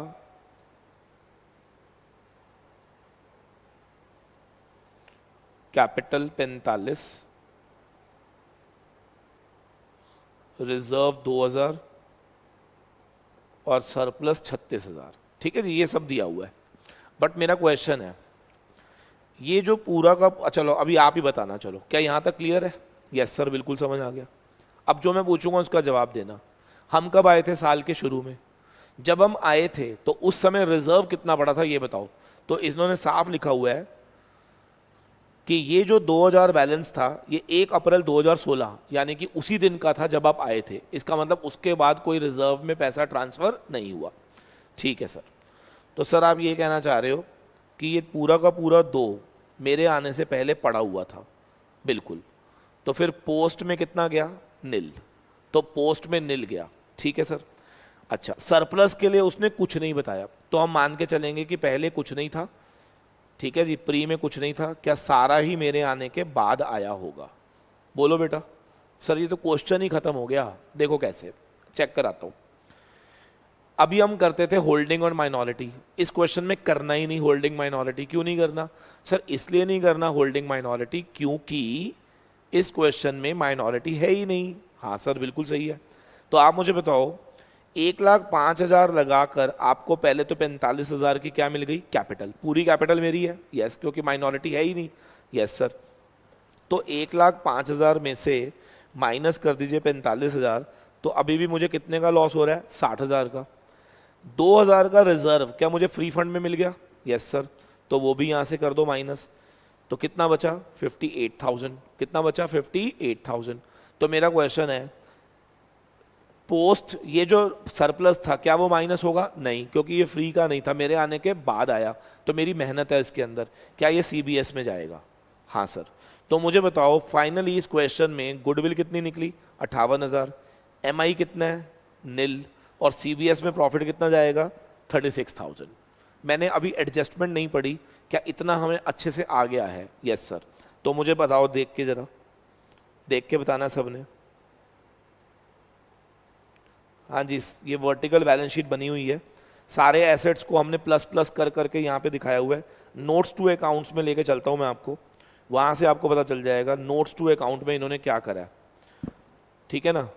कैपिटल 45, रिजर्व 2000 और सरप्लस 36,000। ठीक है जी, ये सब दिया हुआ है। बट मेरा क्वेश्चन है, ये जो पूरा का, चलो अभी आप ही बताना, चलो क्या यहाँ तक क्लियर है? यस सर, बिल्कुल समझ आ गया। अब जो मैं पूछूंगा उसका जवाब देना। हम कब आए थे साल के शुरू में? जब हम आए थे तो उस समय रिजर्व कितना पड़ा था ये बताओ। तो इन्होंने साफ लिखा हुआ है कि ये जो 2000 बैलेंस था ये 1 अप्रैल 2016 यानी कि उसी दिन का था जब आप आए थे। इसका मतलब उसके बाद कोई रिजर्व में पैसा ट्रांसफर नहीं हुआ। ठीक है सर। तो सर आप ये कहना चाह रहे हो कि ये पूरा का पूरा 2 मेरे आने से पहले पड़ा हुआ था? बिल्कुल। तो फिर पोस्ट में कितना गया? नील। तो पोस्ट में नील गया। ठीक है सर। अच्छा, सरप्लस के लिए उसने कुछ नहीं बताया, तो हम मान के चलेंगे कि पहले कुछ नहीं था। ठीक है जी, प्री में कुछ नहीं था। क्या सारा ही मेरे आने के बाद आया होगा? बोलो बेटा। सर ये तो क्वेश्चन ही खत्म हो गया। देखो कैसे, चेक कराता हूं। अभी हम करते थे होल्डिंग और माइनॉरिटी, इस क्वेश्चन में करना ही नहीं होल्डिंग माइनॉरिटी। क्यों नहीं करना? सर इसलिए नहीं करना होल्डिंग माइनॉरिटी क्योंकि इस क्वेश्चन में माइनॉरिटी है ही नहीं। हाँ सर बिल्कुल सही है। तो आप मुझे बताओ, 1,05,000 लगाकर आपको पहले तो 45,000 की क्या मिल गई? कैपिटल। पूरी कैपिटल मेरी है? यस, क्योंकि माइनॉरिटी है ही नहीं। Yes sir. तो 1,05,000 में से माइनस कर दीजिए 45,000, तो अभी भी मुझे कितने का लॉस हो रहा है? 60,000 का। 2,000 का रिजर्व क्या मुझे फ्री फंड में मिल गया? Yes sir. तो वो भी यहाँ से कर दो माइनस। तो कितना बचा? 58,000। कितना बचा? 58,000। तो मेरा क्वेश्चन है, पोस्ट ये जो सरप्लस था क्या वो माइनस होगा? नहीं, क्योंकि ये फ्री का नहीं था, मेरे आने के बाद आया। तो मेरी मेहनत है इसके अंदर। क्या ये सीबीएस में जाएगा? हाँ सर। तो मुझे बताओ फाइनली इस क्वेश्चन में गुडविल कितनी निकली? 58,000। एमआई कितना है? नील। और सीबीएस में प्रॉफिट कितना जाएगा? 36,000। मैंने अभी एडजस्टमेंट नहीं पढ़ी, क्या इतना हमें अच्छे से आ गया है? Yes sir. तो मुझे बताओ, देख के जरा, देख के बताना सबने। हाँ जी, ये वर्टिकल बैलेंस शीट बनी हुई है। सारे एसेट्स को हमने प्लस प्लस कर करके यहाँ पे दिखाया हुआ है। नोट्स टू अकाउंट्स में लेके चलता हूँ मैं आपको, वहाँ से आपको पता चल जाएगा नोट्स टू अकाउंट में इन्होंने क्या करा है। ठीक है ना?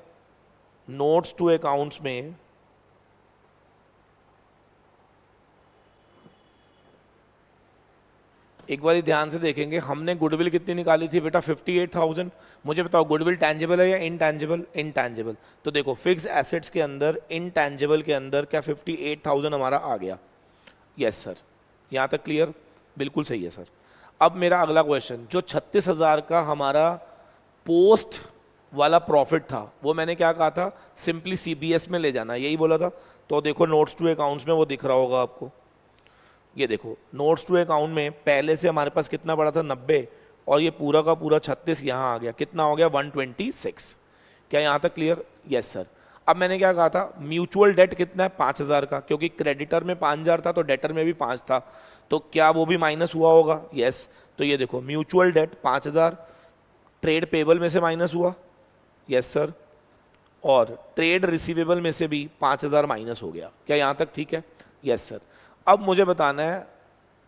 नोट्स टू अकाउंट्स में एक बार ध्यान से देखेंगे, हमने गुडविल कितनी निकाली थी बेटा? 58,000। मुझे बताओ गुडविल टैंजिबल है या इनटैंजिबल? इनटैंजिबल। तो देखो फिक्स एसेट्स के अंदर, इनटैंजिबल के अंदर क्या 58,000 हमारा आ गया? Yes sir. यहाँ तक क्लियर? बिल्कुल सही है सर। अब मेरा अगला क्वेश्चन, जो 36,000 का हमारा पोस्ट वाला प्रॉफिट था वो मैंने क्या कहा था? सिंपली सीबीएस में ले जाना, यही बोला था। तो देखो नोट्स टू अकाउंट्स में वो दिख रहा होगा आपको। ये देखो नोट्स टू अकाउंट में पहले से हमारे पास कितना पड़ा था? 90। और ये पूरा का पूरा 36 यहाँ आ गया। कितना हो गया? 126। क्या यहाँ तक क्लियर? Yes sir. अब मैंने क्या कहा था? म्यूचुअल डेट कितना है? 5,000 का, क्योंकि क्रेडिटर में 5,000 था तो डेटर में भी 5 था। तो क्या वो भी माइनस हुआ होगा? यस। तो ये देखो म्यूचुअल डेट 5,000, ट्रेड पेबल में से माइनस हुआ। Yes sir. और ट्रेड रिसीवेबल में से भी 5,000 माइनस हो गया। क्या यहाँ तक ठीक है? Yes sir. अब मुझे बताना है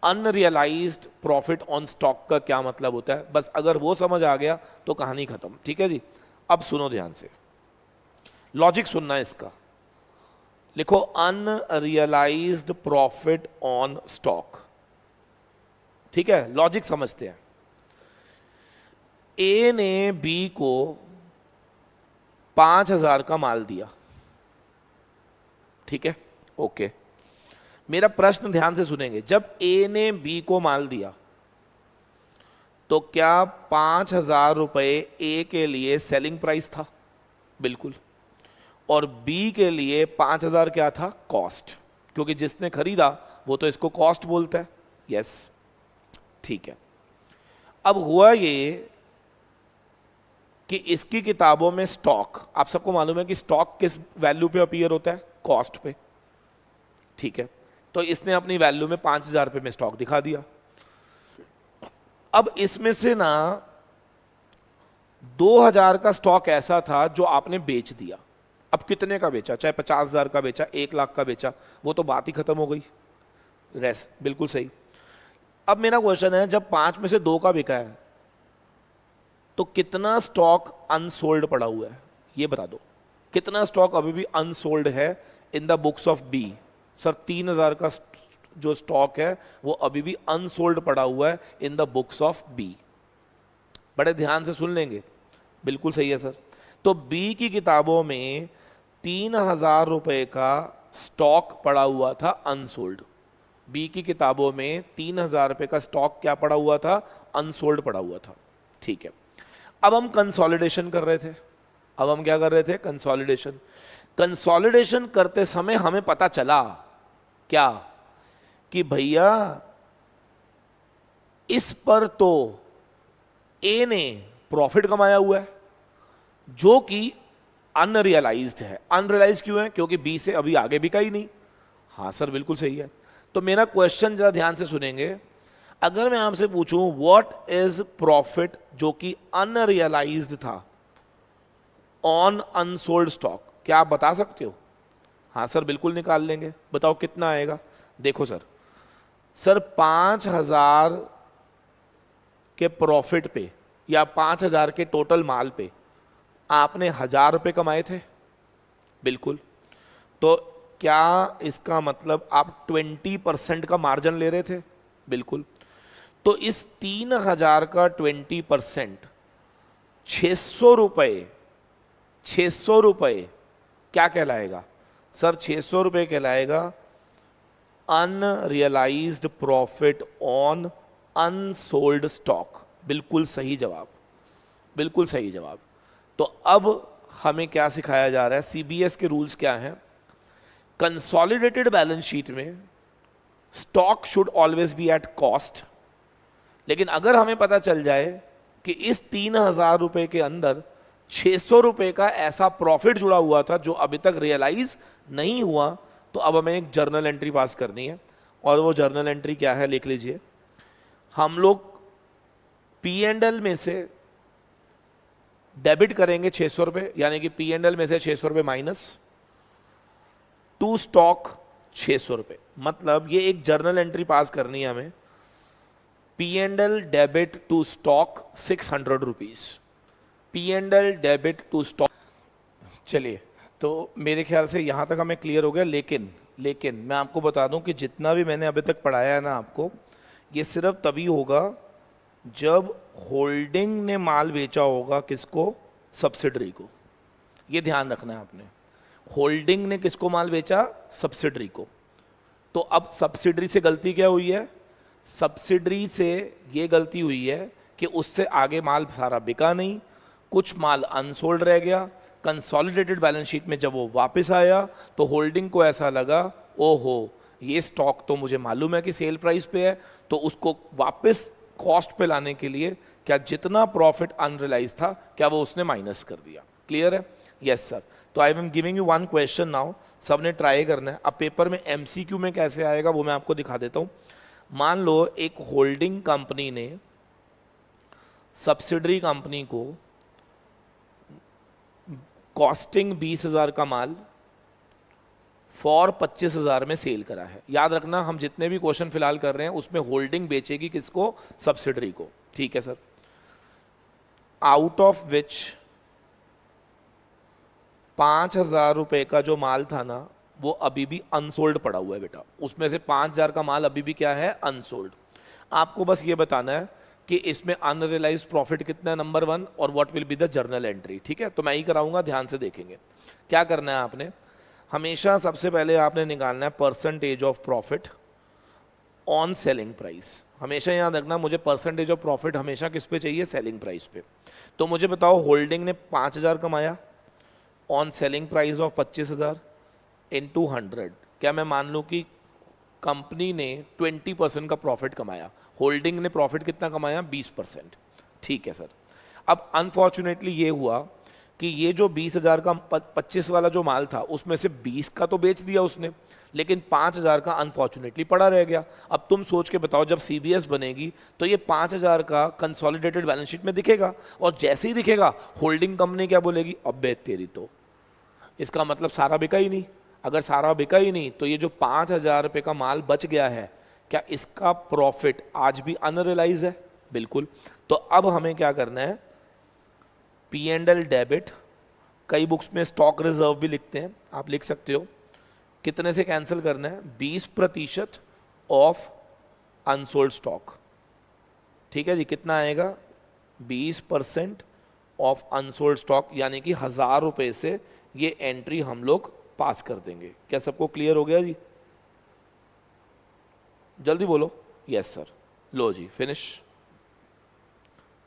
अनरियलाइज्ड प्रॉफिट ऑन स्टॉक का क्या मतलब होता है। बस अगर वो समझ आ गया तो कहानी खत्म। ठीक है जी। अब सुनो ध्यान से, लॉजिक सुनना है इसका। लिखो अनरियलाइज्ड प्रॉफिट ऑन स्टॉक। ठीक है, लॉजिक समझते हैं। ए ने बी को 5,000 का माल दिया। ठीक है, ओके। मेरा प्रश्न ध्यान से सुनेंगे, जब ए ने बी को माल दिया तो क्या 5,000 रुपए ए के लिए सेलिंग प्राइस था? बिल्कुल। और बी के लिए 5,000 क्या था? कॉस्ट, क्योंकि जिसने खरीदा वो तो इसको कॉस्ट बोलता है। यस, ठीक है। अब हुआ ये कि इसकी किताबों में स्टॉक, आप सबको मालूम है कि स्टॉक किस वैल्यू पे अपीयर होता है? कॉस्ट पे। ठीक है, तो इसने अपनी वैल्यू में 5,000 रुपए में स्टॉक दिखा दिया। अब इसमें से ना 2,000 का स्टॉक ऐसा था जो आपने बेच दिया। अब कितने का बेचा, चाहे 50,000 का बेचा, 1 लाख का बेचा, वो तो बात ही खत्म हो गई। रेस बिल्कुल सही। अब मेरा क्वेश्चन है, जब 5 में से 2 का बिका है तो कितना स्टॉक अनसोल्ड पड़ा हुआ है, ये बता दो। कितना स्टॉक अभी भी अनसोल्ड है in the books of B? Sir 3,000 का जो स्टॉक है वो अभी भी अनसोल्ड पड़ा हुआ है in the books of B. बड़े ध्यान से सुन लेंगे, बिल्कुल सही है सर। तो बी की किताबों में 3,000 रुपए का स्टॉक पड़ा हुआ था अनसोल्ड। बी की किताबों में 3,000 रुपए का स्टॉक क्या पड़ा हुआ था? अनसोल्ड पड़ा हुआ था। ठीक है, अब हम कंसोलिडेशन कर रहे थे। अब हम क्या कर रहे थे? कंसोलिडेशन। कंसोलिडेशन करते समय हमें पता चला क्या कि भैया इस पर तो ए ने प्रॉफिट कमाया हुआ है जो कि अनरियलाइज्ड है। अनरियलाइज क्यों है? क्योंकि बी से अभी आगे बिका ही नहीं। हाँ सर बिल्कुल सही है। तो मेरा क्वेश्चन जरा ध्यान से सुनेंगे। अगर मैं आपसे पूछूं व्हाट इज प्रॉफिट जो कि अनरियलाइज्ड था ऑन अनसोल्ड स्टॉक, क्या आप बता सकते हो? हाँ सर बिल्कुल निकाल लेंगे। बताओ कितना आएगा? देखो सर, सर 5,000 के प्रॉफिट पे या 5,000 के टोटल माल पे आपने 1,000 रुपये कमाए थे। बिल्कुल। तो क्या इसका मतलब आप 20% का मार्जिन ले रहे थे? बिल्कुल। तो इस 3,000 का 20% 600 रुपये, 600 रुपये क्या कहलाएगा? सर 600 रुपये कहलाएगा unrealised profit on unsold stock. बिल्कुल सही जवाब, बिल्कुल सही जवाब। तो अब हमें क्या सिखाया जा रहा है? सीबीएस के रूल्स क्या हैं? कंसोलिडेटेड बैलेंस शीट में stock should always B at cost, लेकिन अगर हमें पता चल जाए कि इस 3,000 रुपये के अंदर 600 रुपये का ऐसा प्रॉफिट जुड़ा हुआ था जो अभी तक रियलाइज नहीं हुआ, तो अब हमें एक जर्नल एंट्री पास करनी है। और वो जर्नल एंट्री क्या है? लिख लीजिए। हम लोग पी एंड एल में से डेबिट करेंगे 600 रुपये, यानी कि पी एंड एल में से 600 रुपये माइनस टू स्टॉक 600 रुपये। मतलब ये एक जर्नल एंट्री पास करनी है हमें। P and L debit to stock 600 rupees. P and L debit to stock. चलिए, तो मेरे ख्याल से यहां तक हमें क्लियर हो गया। लेकिन मैं आपको बता दूं कि जितना भी मैंने अभी तक पढ़ाया है ना आपको, ये सिर्फ तभी होगा जब होल्डिंग ने माल बेचा होगा। किसको? सब्सिडरी को। ये ध्यान रखना है आपने। होल्डिंग ने किसको माल बेचा? सब्सिडरी को। तो अब सब्सिडरी से गलती क्या हुई है? सब्सिडरी से ये गलती हुई है कि उससे आगे माल सारा बिका नहीं, कुछ माल अनसोल्ड रह गया। कंसोलिडेटेड बैलेंस शीट में जब वो वापस आया तो होल्डिंग को ऐसा लगा, ओहो ये स्टॉक तो मुझे मालूम है कि सेल प्राइस पे है, तो उसको वापस कॉस्ट पे लाने के लिए क्या जितना प्रॉफिट अनरियलाइज था क्या वो उसने माइनस कर दिया। क्लियर है? Yes sir. तो I am giving you one question now, सबने ट्राई करना है। अब पेपर में एमसीक्यू में कैसे आएगा वो मैं आपको दिखा देता हूं। मान लो एक होल्डिंग कंपनी ने सब्सिडरी कंपनी को कॉस्टिंग 20,000 का माल फॉर 25,000 में सेल करा है। याद रखना, हम जितने भी क्वेश्चन फिलहाल कर रहे हैं उसमें होल्डिंग बेचेगी किसको? सब्सिडरी को। ठीक है सर। आउट ऑफ विच 5,000 रुपए का जो माल था ना वो अभी भी अनसोल्ड पड़ा हुआ है बेटा। उसमें से 5,000 का माल अभी भी क्या है? अनसोल्ड। आपको बस ये बताना है कि इसमें अनरियलाइज्ड प्रॉफिट कितना है, नंबर 1, और what will be the journal entry. ठीक है, तो मैं ही कराऊंगा, ध्यान से देखेंगे। क्या करना है आपने? हमेशा सबसे पहले आपने निकालना है percentage of profit on selling price. हमेशा याद रखना, मुझे परसेंटेज ऑफ प्रॉफिट हमेशा किस पे चाहिए? सेलिंग प्राइस पे। तो मुझे बताओ, होल्डिंग ने 5,000 कमाया on selling price of 25,000 into 100। क्या मैं मान लूँ कि कंपनी ने 20% का प्रॉफिट कमाया, होल्डिंग ने प्रॉफिट कितना कमाया? 20%। ठीक है सर। अब अनफॉर्चुनेटली ये हुआ कि ये जो 20,000 का 25 वाला जो माल था उसमें से 20 का तो बेच दिया उसने, लेकिन 5,000 का अनफॉर्चुनेटली पड़ा रह गया। अब तुम सोच के बताओ, जब सीबीएस बनेगी तो ये 5,000 का कंसोलिडेटेड बैलेंस शीट में दिखेगा, और जैसे ही दिखेगा होल्डिंग कंपनी क्या बोलेगी? अबे तेरी तो इसका मतलब सारा बिका ही नहीं। अगर सारा बिका ही नहीं तो ये जो 5,000 रुपये का माल बच गया है, क्या इसका प्रॉफिट आज भी अनरियलाइज है? बिल्कुल। तो अब हमें क्या करना है, पी एंड एल डेबिट, कई बुक्स में स्टॉक रिजर्व भी लिखते हैं, आप लिख सकते हो, कितने से कैंसिल करना है? 20% ऑफ अनसोल्ड स्टॉक। ठीक है जी, कितना आएगा? 20% ऑफ अनसोल्ड स्टॉक, यानी कि 1,000 रुपये से ये एंट्री हम लोग पास कर देंगे। क्या सबको क्लियर हो गया जी? जल्दी बोलो। Yes sir. लो जी, फिनिश,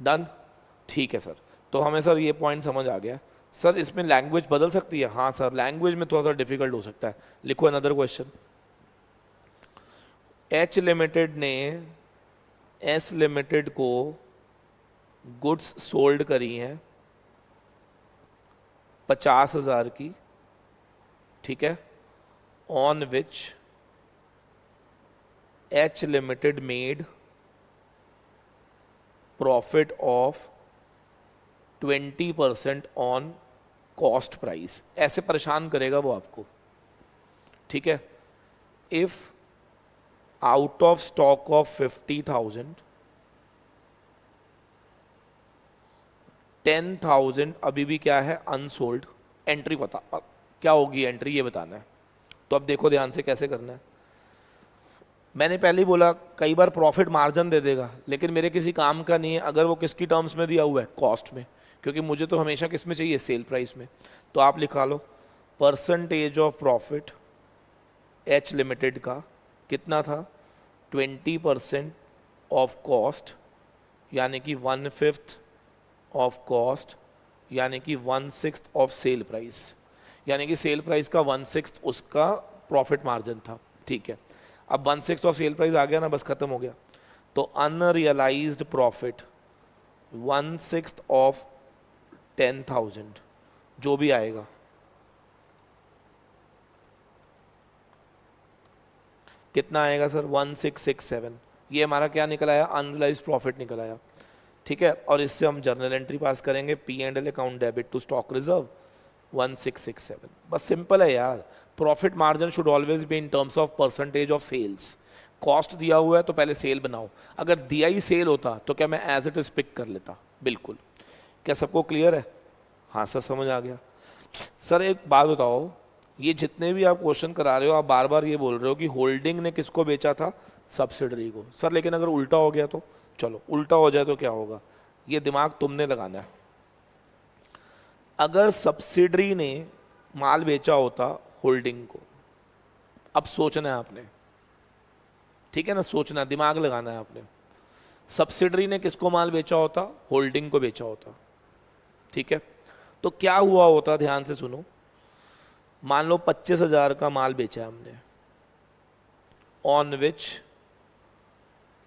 डन। ठीक है सर, तो हमें सर ये पॉइंट समझ आ गया। सर इसमें लैंग्वेज बदल सकती है? हाँ सर, लैंग्वेज में थोड़ा सा डिफिकल्ट हो सकता है। लिखो अनदर क्वेश्चन। एच लिमिटेड ने एस लिमिटेड को गुड्स सोल्ड करी हैं 50,000 की, ठीक है, on which H limited made profit of 20% on cost price. ऐसे परेशान करेगा वो आपको, ठीक है। If out of stock of 50,000 10,000 अभी भी क्या है? अनसोल्ड। एंट्री बता, क्या होगी एंट्री, ये बताना है। तो अब देखो ध्यान से कैसे करना है। मैंने पहले ही बोला कई बार प्रॉफिट मार्जिन दे देगा, लेकिन मेरे किसी काम का नहीं है अगर वो किसकी टर्म्स में दिया हुआ है? कॉस्ट में, क्योंकि मुझे तो हमेशा किस में चाहिए? सेल प्राइस में। तो आप लिखा लो percentage of profit H limited का कितना था? 20% ऑफ कॉस्ट, यानी कि 1/5 ऑफ कॉस्ट, यानी कि 1/6 ऑफ सेल प्राइस, यानी कि सेल प्राइस का 1/6 उसका प्रॉफिट मार्जिन था। ठीक है, अब 1/6 ऑफ सेल प्राइस आ गया ना, बस खत्म हो गया। तो अनरियलाइज्ड प्रॉफिट 1/6 ऑफ 10,000 जो भी आएगा, कितना आएगा सर? 1667। ये हमारा क्या निकल आया? अनरियलाइज्ड प्रॉफिट निकल आया। ठीक है, और इससे हम जर्नल एंट्री पास करेंगे, P and L account debit to stock reserve 1667। बस सिंपल है यार। Profit margin should always be in terms of percentage of sales. Cost दिया हुआ है तो पहले सेल बनाओ, अगर दिया ही सेल होता तो क्या मैं एज इट इज पिक कर लेता? बिल्कुल। क्या सबको क्लियर है? हाँ सर, समझ आ गया। सर एक बात बताओ, ये जितने भी आप क्वेश्चन करा रहे हो, आप बार बार ये बोल रहे हो कि होल्डिंग ने किसको बेचा था? सब्सिडरी को। सर लेकिन अगर उल्टा हो गया तो? चलो उल्टा हो जाए तो क्या होगा, ये दिमाग तुमने लगाना है। अगर सब्सिडरी ने माल बेचा होता होल्डिंग को, अब सोचना है आपने, ठीक है ना, सोचना, दिमाग लगाना है आपने। सब्सिडरी ने किसको माल बेचा होता? होल्डिंग को बेचा होता, ठीक है। तो क्या हुआ होता, ध्यान से सुनो। मान लो 25,000 का माल बेचा है हमने, ऑन विच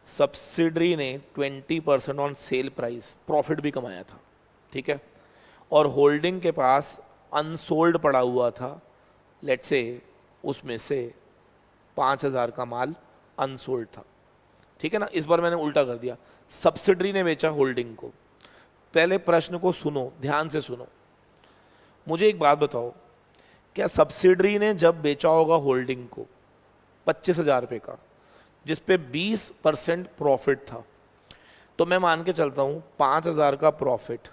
सब्सिडरी ने 20% ऑन सेल प्राइस प्रॉफिट भी कमाया था, ठीक है। और होल्डिंग के पास अनसोल्ड पड़ा हुआ था, लेट्स से उसमें से 5,000 का माल अनसोल्ड था, ठीक है ना। इस बार मैंने उल्टा कर दिया, सब्सिडरी ने बेचा होल्डिंग को। पहले प्रश्न को सुनो, ध्यान से सुनो। मुझे एक बात बताओ, क्या सब्सिडरी ने जब बेचा होगा होल्डिंग को 25,000 रुपये का, जिसपे 20% प्रॉफिट था, तो मैं मान के चलता हूं 5,000 का प्रॉफिट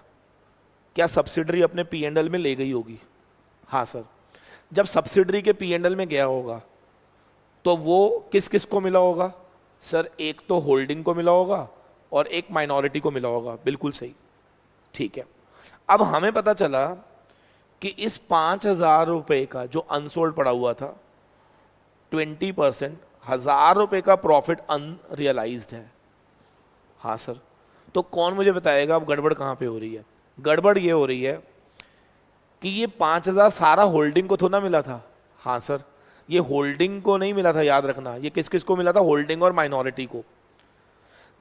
क्या सब्सिडरी अपने पी एंड एल में ले गई होगी? हाँ सर। जब सब्सिडरी के पी एंड एल में गया होगा तो वो किस किस को मिला होगा? सर एक तो होल्डिंग को मिला होगा और एक माइनॉरिटी को मिला होगा। बिल्कुल सही, ठीक है। अब हमें पता चला कि इस 5,000 रुपये का जो अनसोल्ड पड़ा हुआ था, 20%, 1,000 रुपये का प्रॉफिट अनरियलाइज्ड है। हाँ सर। तो कौन मुझे बताएगा अब गड़बड़ कहाँ पे हो रही है? गड़बड़ ये हो रही है कि ये 5,000 सारा होल्डिंग को थोड़ा मिला था। हाँ सर, ये होल्डिंग को नहीं मिला था, याद रखना। ये किस किस को मिला था? होल्डिंग और माइनॉरिटी को।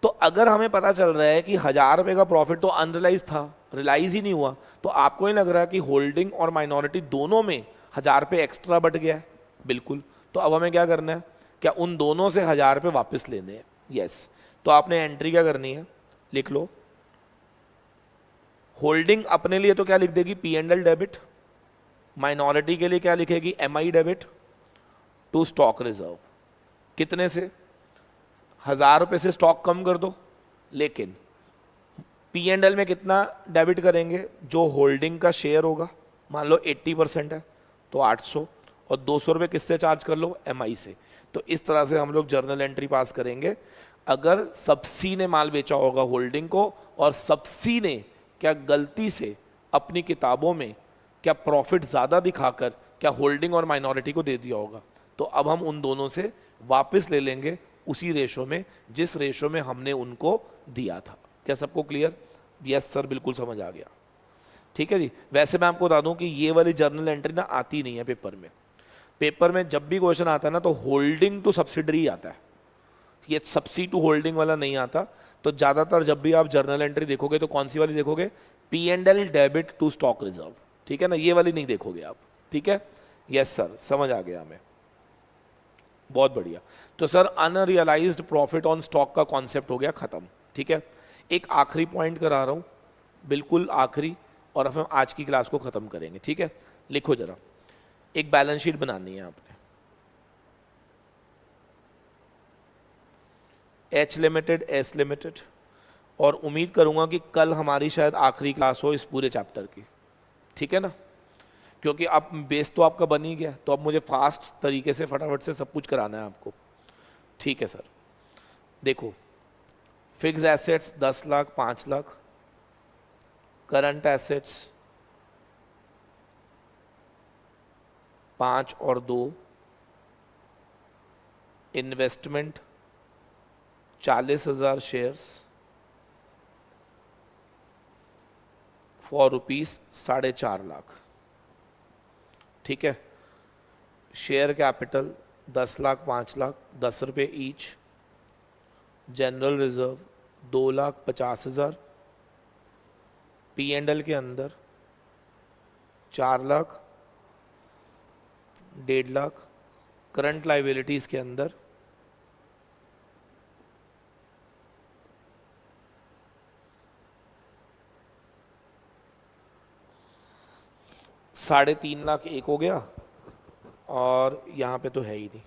तो अगर हमें पता चल रहा है कि 1,000 रुपये का प्रॉफिट तो अनरियलाइज था, रियलाइज ही नहीं हुआ, तो आपको नहीं लग रहा कि होल्डिंग और माइनॉरिटी दोनों में 1,000 रुपये एक्स्ट्रा बट गया है? बिल्कुल। तो अब हमें क्या करना है? क्या उन दोनों से 1,000 रुपये वापस लेने हैं? यस। तो आपने एंट्री क्या करनी है? लिख लो, होल्डिंग अपने लिए तो क्या लिख देगी? P and L debit, minority के लिए क्या लिखेगी, M I debit to stock reserve. कितने से, 1000 रुपये से स्टॉक कम कर दो, लेकिन पी एंड एल में कितना डेबिट करेंगे, जो होल्डिंग का शेयर होगा, मान लो 80% है तो 800, और 200 रुपये किससे चार्ज कर लो, एम आई से। तो इस तरह से हम लोग जर्नल एंट्री पास करेंगे। अगर सबसी ने माल बेचा होगा होल्डिंग को, और सबसी ने क्या गलती से अपनी किताबों में क्या प्रॉफिट ज़्यादा दिखाकर क्या होल्डिंग और माइनॉरिटी को दे दिया होगा, तो अब हम उन दोनों से वापस ले लेंगे उसी रेशो में जिस रेशो में हमने उनको दिया था। क्या सबको क्लियर? यस सर, बिल्कुल समझ आ गया। ठीक है जी। वैसे मैं आपको बता दूं कि ये वाली जर्नल एंट्री ना आती नहीं है पेपर में। पेपर में जब भी क्वेश्चन आता है ना तो होल्डिंग टू सब्सिडरी आता है, ये सब्सी टू होल्डिंग वाला नहीं आता। तो ज़्यादातर जब भी आप जर्नल एंट्री देखोगे तो कौन सी वाली देखोगे, P and L debit to stock reserve, ठीक है ना, ये वाली नहीं देखोगे आप। ठीक है, यस सर, समझ आ गया हमें, बहुत बढ़िया। तो sir unrealised profit on stock का कॉन्सेप्ट हो गया खत्म। ठीक है, एक आखिरी पॉइंट करा रहा हूं, बिल्कुल आखिरी, और अब हम आज की क्लास को खत्म करेंगे। ठीक है, लिखो जरा, एक बैलेंस शीट बनानी है आपने, एच लिमिटेड, एस लिमिटेड, और उम्मीद करूंगा कि कल हमारी शायद आखिरी क्लास हो इस पूरे चैप्टर की। ठीक है ना, क्योंकि अब बेस तो आपका बन ही गया, तो अब मुझे फास्ट तरीके से फटाफट से सब कुछ कराना है आपको। ठीक है सर, देखो, fix assets 10 lakh, 5 lakh, current assets 5 और 2, investment 40,000 shares for rupees 4.5 lakh. ठीक है, शेयर कैपिटल 10 लाख, 5 लाख, 10 रुपये each, general reserve 2,50,000, P and L के अंदर 4 लाख, 1.5 लाख, करंट लाइबिलिटीज के अंदर 3.5 लाख एक हो गया, और यहाँ पे तो है ही नहीं।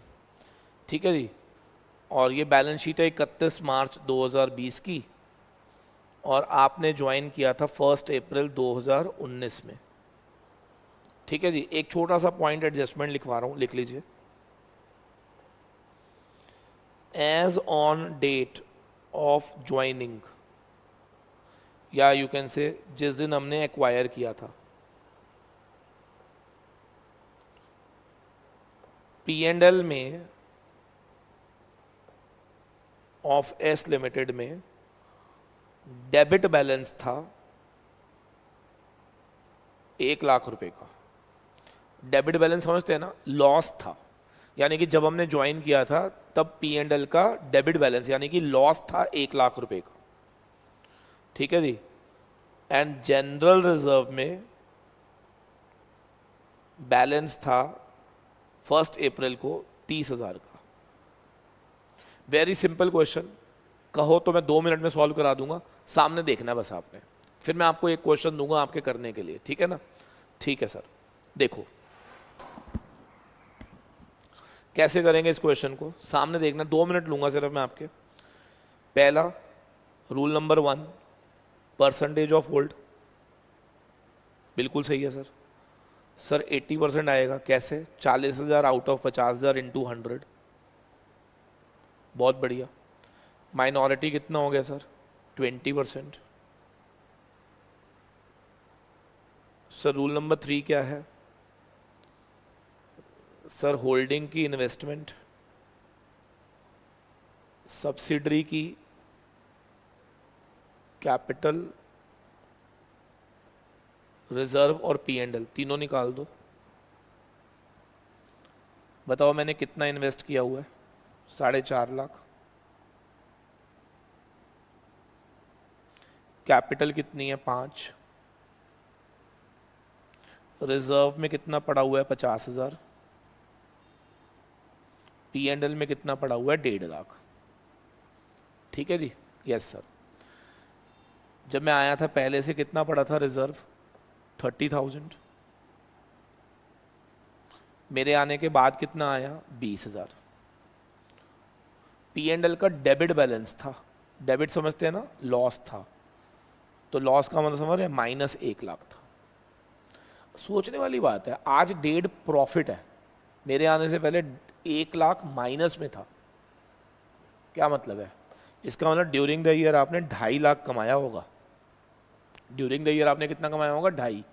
ठीक है जी, और ये बैलेंस शीट है 31 मार्च 2020 की, और आपने ज्वाइन किया था 1 अप्रैल 2019 में। ठीक है जी, एक छोटा सा पॉइंट एडजस्टमेंट लिखवा रहा हूँ, लिख लीजिए। As on date of joining, या यू कैन से जिस दिन हमने एक्वायर किया था, पी एंड एल में ऑफ एस लिमिटेड में डेबिट बैलेंस था 1 लाख रुपए का। डेबिट बैलेंस समझते हैं ना, लॉस था, यानी कि जब हमने ज्वाइन किया था तब पी एंड एल का डेबिट बैलेंस यानी कि लॉस था 1 लाख रुपए का। ठीक है जी, एंड जनरल रिजर्व में बैलेंस था 1 अप्रैल को 30,000 का। वेरी सिंपल क्वेश्चन, कहो तो मैं 2 मिनट में सॉल्व करा दूंगा, सामने देखना है बस आपने, फिर मैं आपको एक क्वेश्चन दूंगा आपके करने के लिए। ठीक है ना, ठीक है सर, देखो कैसे करेंगे इस क्वेश्चन को, सामने देखना, 2 मिनट लूंगा सिर्फ मैं आपके। पहला rule number 1, percentage of hold, बिल्कुल सही है सर। सर 80% आएगा, कैसे, 40,000 आउट ऑफ 50,000 इंटू 100, बहुत बढ़िया। माइनॉरिटी कितना हो गया सर, 20%। सर रूल नंबर 3 क्या है, सर होल्डिंग की इन्वेस्टमेंट, सब्सिडरी की कैपिटल, रिजर्व और पी एंड एल, तीनों निकाल दो। बताओ मैंने कितना इन्वेस्ट किया हुआ है, 4.5 लाख। कैपिटल कितनी है, 5। रिजर्व में कितना पड़ा हुआ है, 50,000। पी एंड एल में कितना पड़ा हुआ है, 1.5 लाख। ठीक है जी, यस सर। जब मैं आया था पहले से कितना पड़ा था रिजर्व, 30,000। मेरे आने के बाद कितना आया 20,000। पी एंड एल का डेबिट बैलेंस था, डेबिट समझते हैं ना, लॉस था, तो लॉस का मतलब समझ रहे माइनस 1 लाख था। सोचने वाली बात है, आज 1.5 प्रॉफिट है, मेरे आने से पहले 1 लाख माइनस में था। क्या मतलब है इसका? मतलब ड्यूरिंग द ईयर आपने 2.5 लाख कमाया होगा। ड्यूरिंग द ईयर आपने कितना कमाया होगा? 2.5।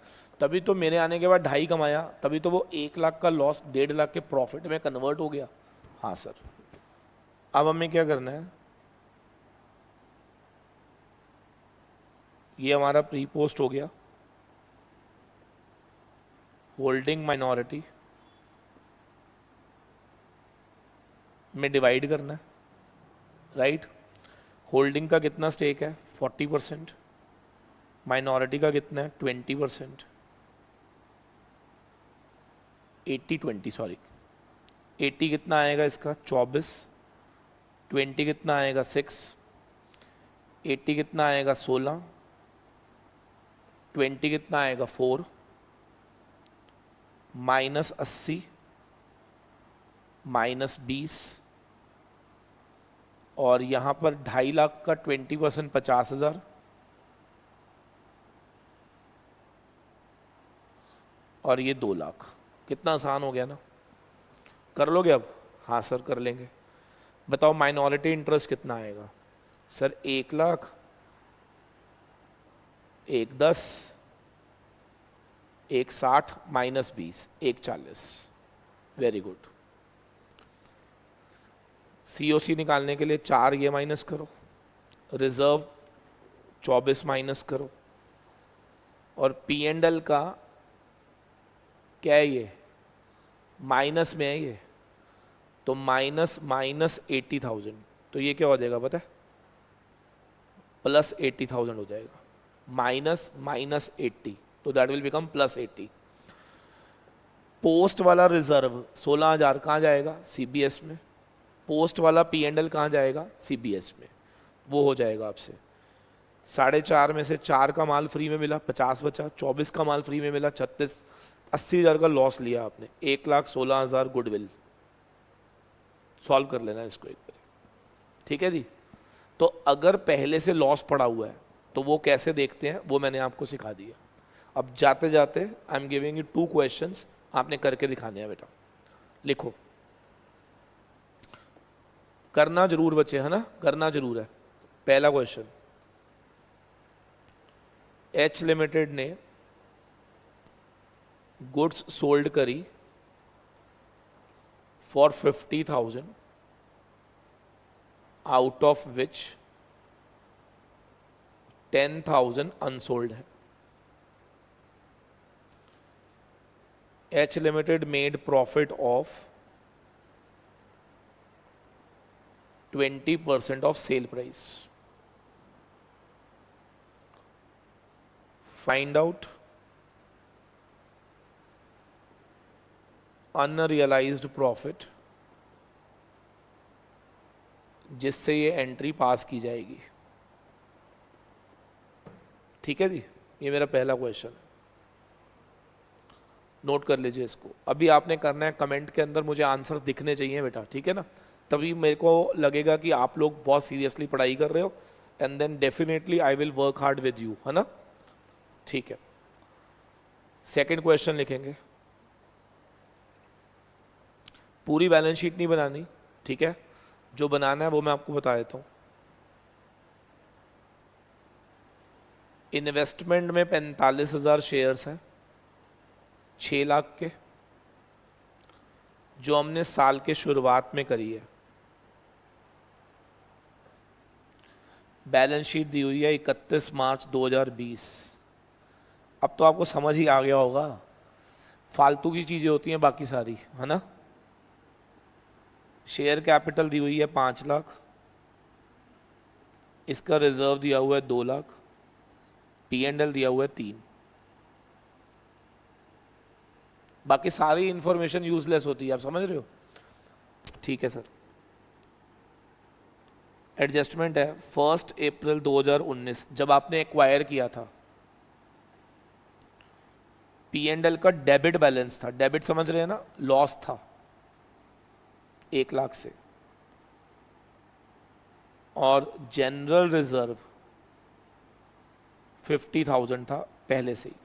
तभी तो मेरे आने के बाद 2.5 कमाया, तभी तो वो 1 लाख का लॉस 1.5 लाख के प्रॉफिट में कन्वर्ट हो गया। हाँ सर। अब हमें क्या करना है, ये हमारा प्री पोस्ट हो गया, होल्डिंग माइनॉरिटी में डिवाइड करना है, राइट। होल्डिंग का कितना स्टेक है? 40%। माइनॉरिटी का कितना है? 20%। 80-20 सॉरी, 80 कितना आएगा इसका? 24। 20 कितना आएगा? 6। 80 कितना आएगा? 16। 20 कितना आएगा? 4। -80 -20, और यहां पर 2.5 लाख का 20% 50,000, और ये 2 लाख। कितना आसान हो गया ना? कर लोगे अब? हाँ सर कर लेंगे। बताओ माइनॉरिटी इंटरेस्ट कितना आएगा? Sir 1 lakh, 1,10, 1,60 -20, 1,40। Very good. COC निकालने के लिए 4 ये माइनस करो, रिजर्व 24 माइनस करो, और पी एंड एल का क्या है? ये माइनस में है ये, तो माइनस -80,000, तो ये क्या हो जाएगा पता है? +80,000 हो जाएगा। -80, तो दैट विल बिकम +80। पोस्ट वाला रिजर्व 16,000 कहाँ जाएगा? सीबीएस में। पोस्ट वाला पी एंड एल कहाँ जाएगा? सीबीएस में। वो हो जाएगा आपसे 4.5 में से 4 का माल फ्री में मिला, 50 बचा। 24 का माल फ्री में मिला, 36। 80,000 का लॉस लिया आपने, 1,16,000 गुडविल। सॉल्व कर लेना इसको एक बार, ठीक है जी। तो अगर पहले से लॉस पड़ा हुआ है तो वो कैसे देखते हैं वो मैंने आपको सिखा दिया। अब जाते जाते आई एम गिविंग यू 2 क्वेश्चंस, आपने करके दिखाने हैं बेटा। लिखो, करना जरूर बच्चे, है ना, करना जरूर है। पहला क्वेश्चन, एच लिमिटेड ने गुड्स सोल्ड करी for 50,000, out of which 10,000 unsold है। H limited made profit of 20% of sale price. Find out unrealised profit जिससे ये एंट्री पास की जाएगी। ठीक है जी, ये मेरा पहला क्वेश्चन है, नोट कर लीजिए इसको। अभी आपने करना है कमेंट के अंदर मुझे आंसर दिखने चाहिए बेटा, ठीक है ना, तभी मेरे को लगेगा कि आप लोग बहुत सीरियसली पढ़ाई कर रहे हो, and then definitely I will work hard with you, है ना। ठीक है, सेकंड क्वेश्चन लिखेंगे। पूरी बैलेंस शीट नहीं बनानी, ठीक है, जो बनाना है वो मैं आपको बता देता हूँ। इन्वेस्टमेंट में 45,000 शेयर्स हैं 6 लाख के, जो हमने साल के शुरुआत में करी है। बैलेंस शीट दी हुई है 31 मार्च 2020। अब तो आपको समझ ही आ गया होगा, फालतू की चीजें होती हैं बाकी सारी, है ना। शेयर कैपिटल दी हुई है 5 लाख, इसका रिजर्व दिया हुआ है 2 लाख, पी एंड एल दिया हुआ है 3। बाकी सारी इंफॉर्मेशन यूजलेस होती है, आप समझ रहे हो। ठीक है सर, एडजस्टमेंट है 1 अप्रैल 2019 जब आपने एक्वायर किया था। P&L का डेबिट बैलेंस था, डेबिट समझ रहे हैं ना, लॉस था 1 लाख से, और जनरल रिजर्व 50,000 था पहले से ही।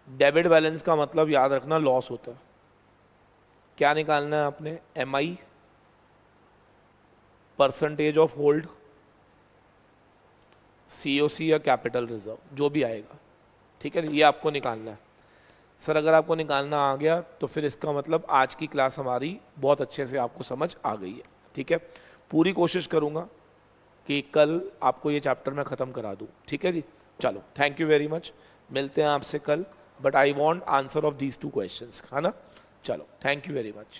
डेबिट बैलेंस का मतलब याद रखना लॉस होता है। क्या निकालना है आपने, MI, percentage of hold, COC या कैपिटल रिजर्व, जो भी आएगा, ठीक है, ये आपको निकालना है। सर अगर आपको निकालना आ गया तो फिर इसका मतलब आज की क्लास हमारी बहुत अच्छे से आपको समझ आ गई है, ठीक है। पूरी कोशिश करूँगा कि कल आपको ये चैप्टर मैं ख़त्म करा दूँ, ठीक है जी। चलो, थैंक यू वेरी मच, मिलते हैं आपसे कल, but I want answer of these 2 questions, है ना। चलो, थैंक यू वेरी मच।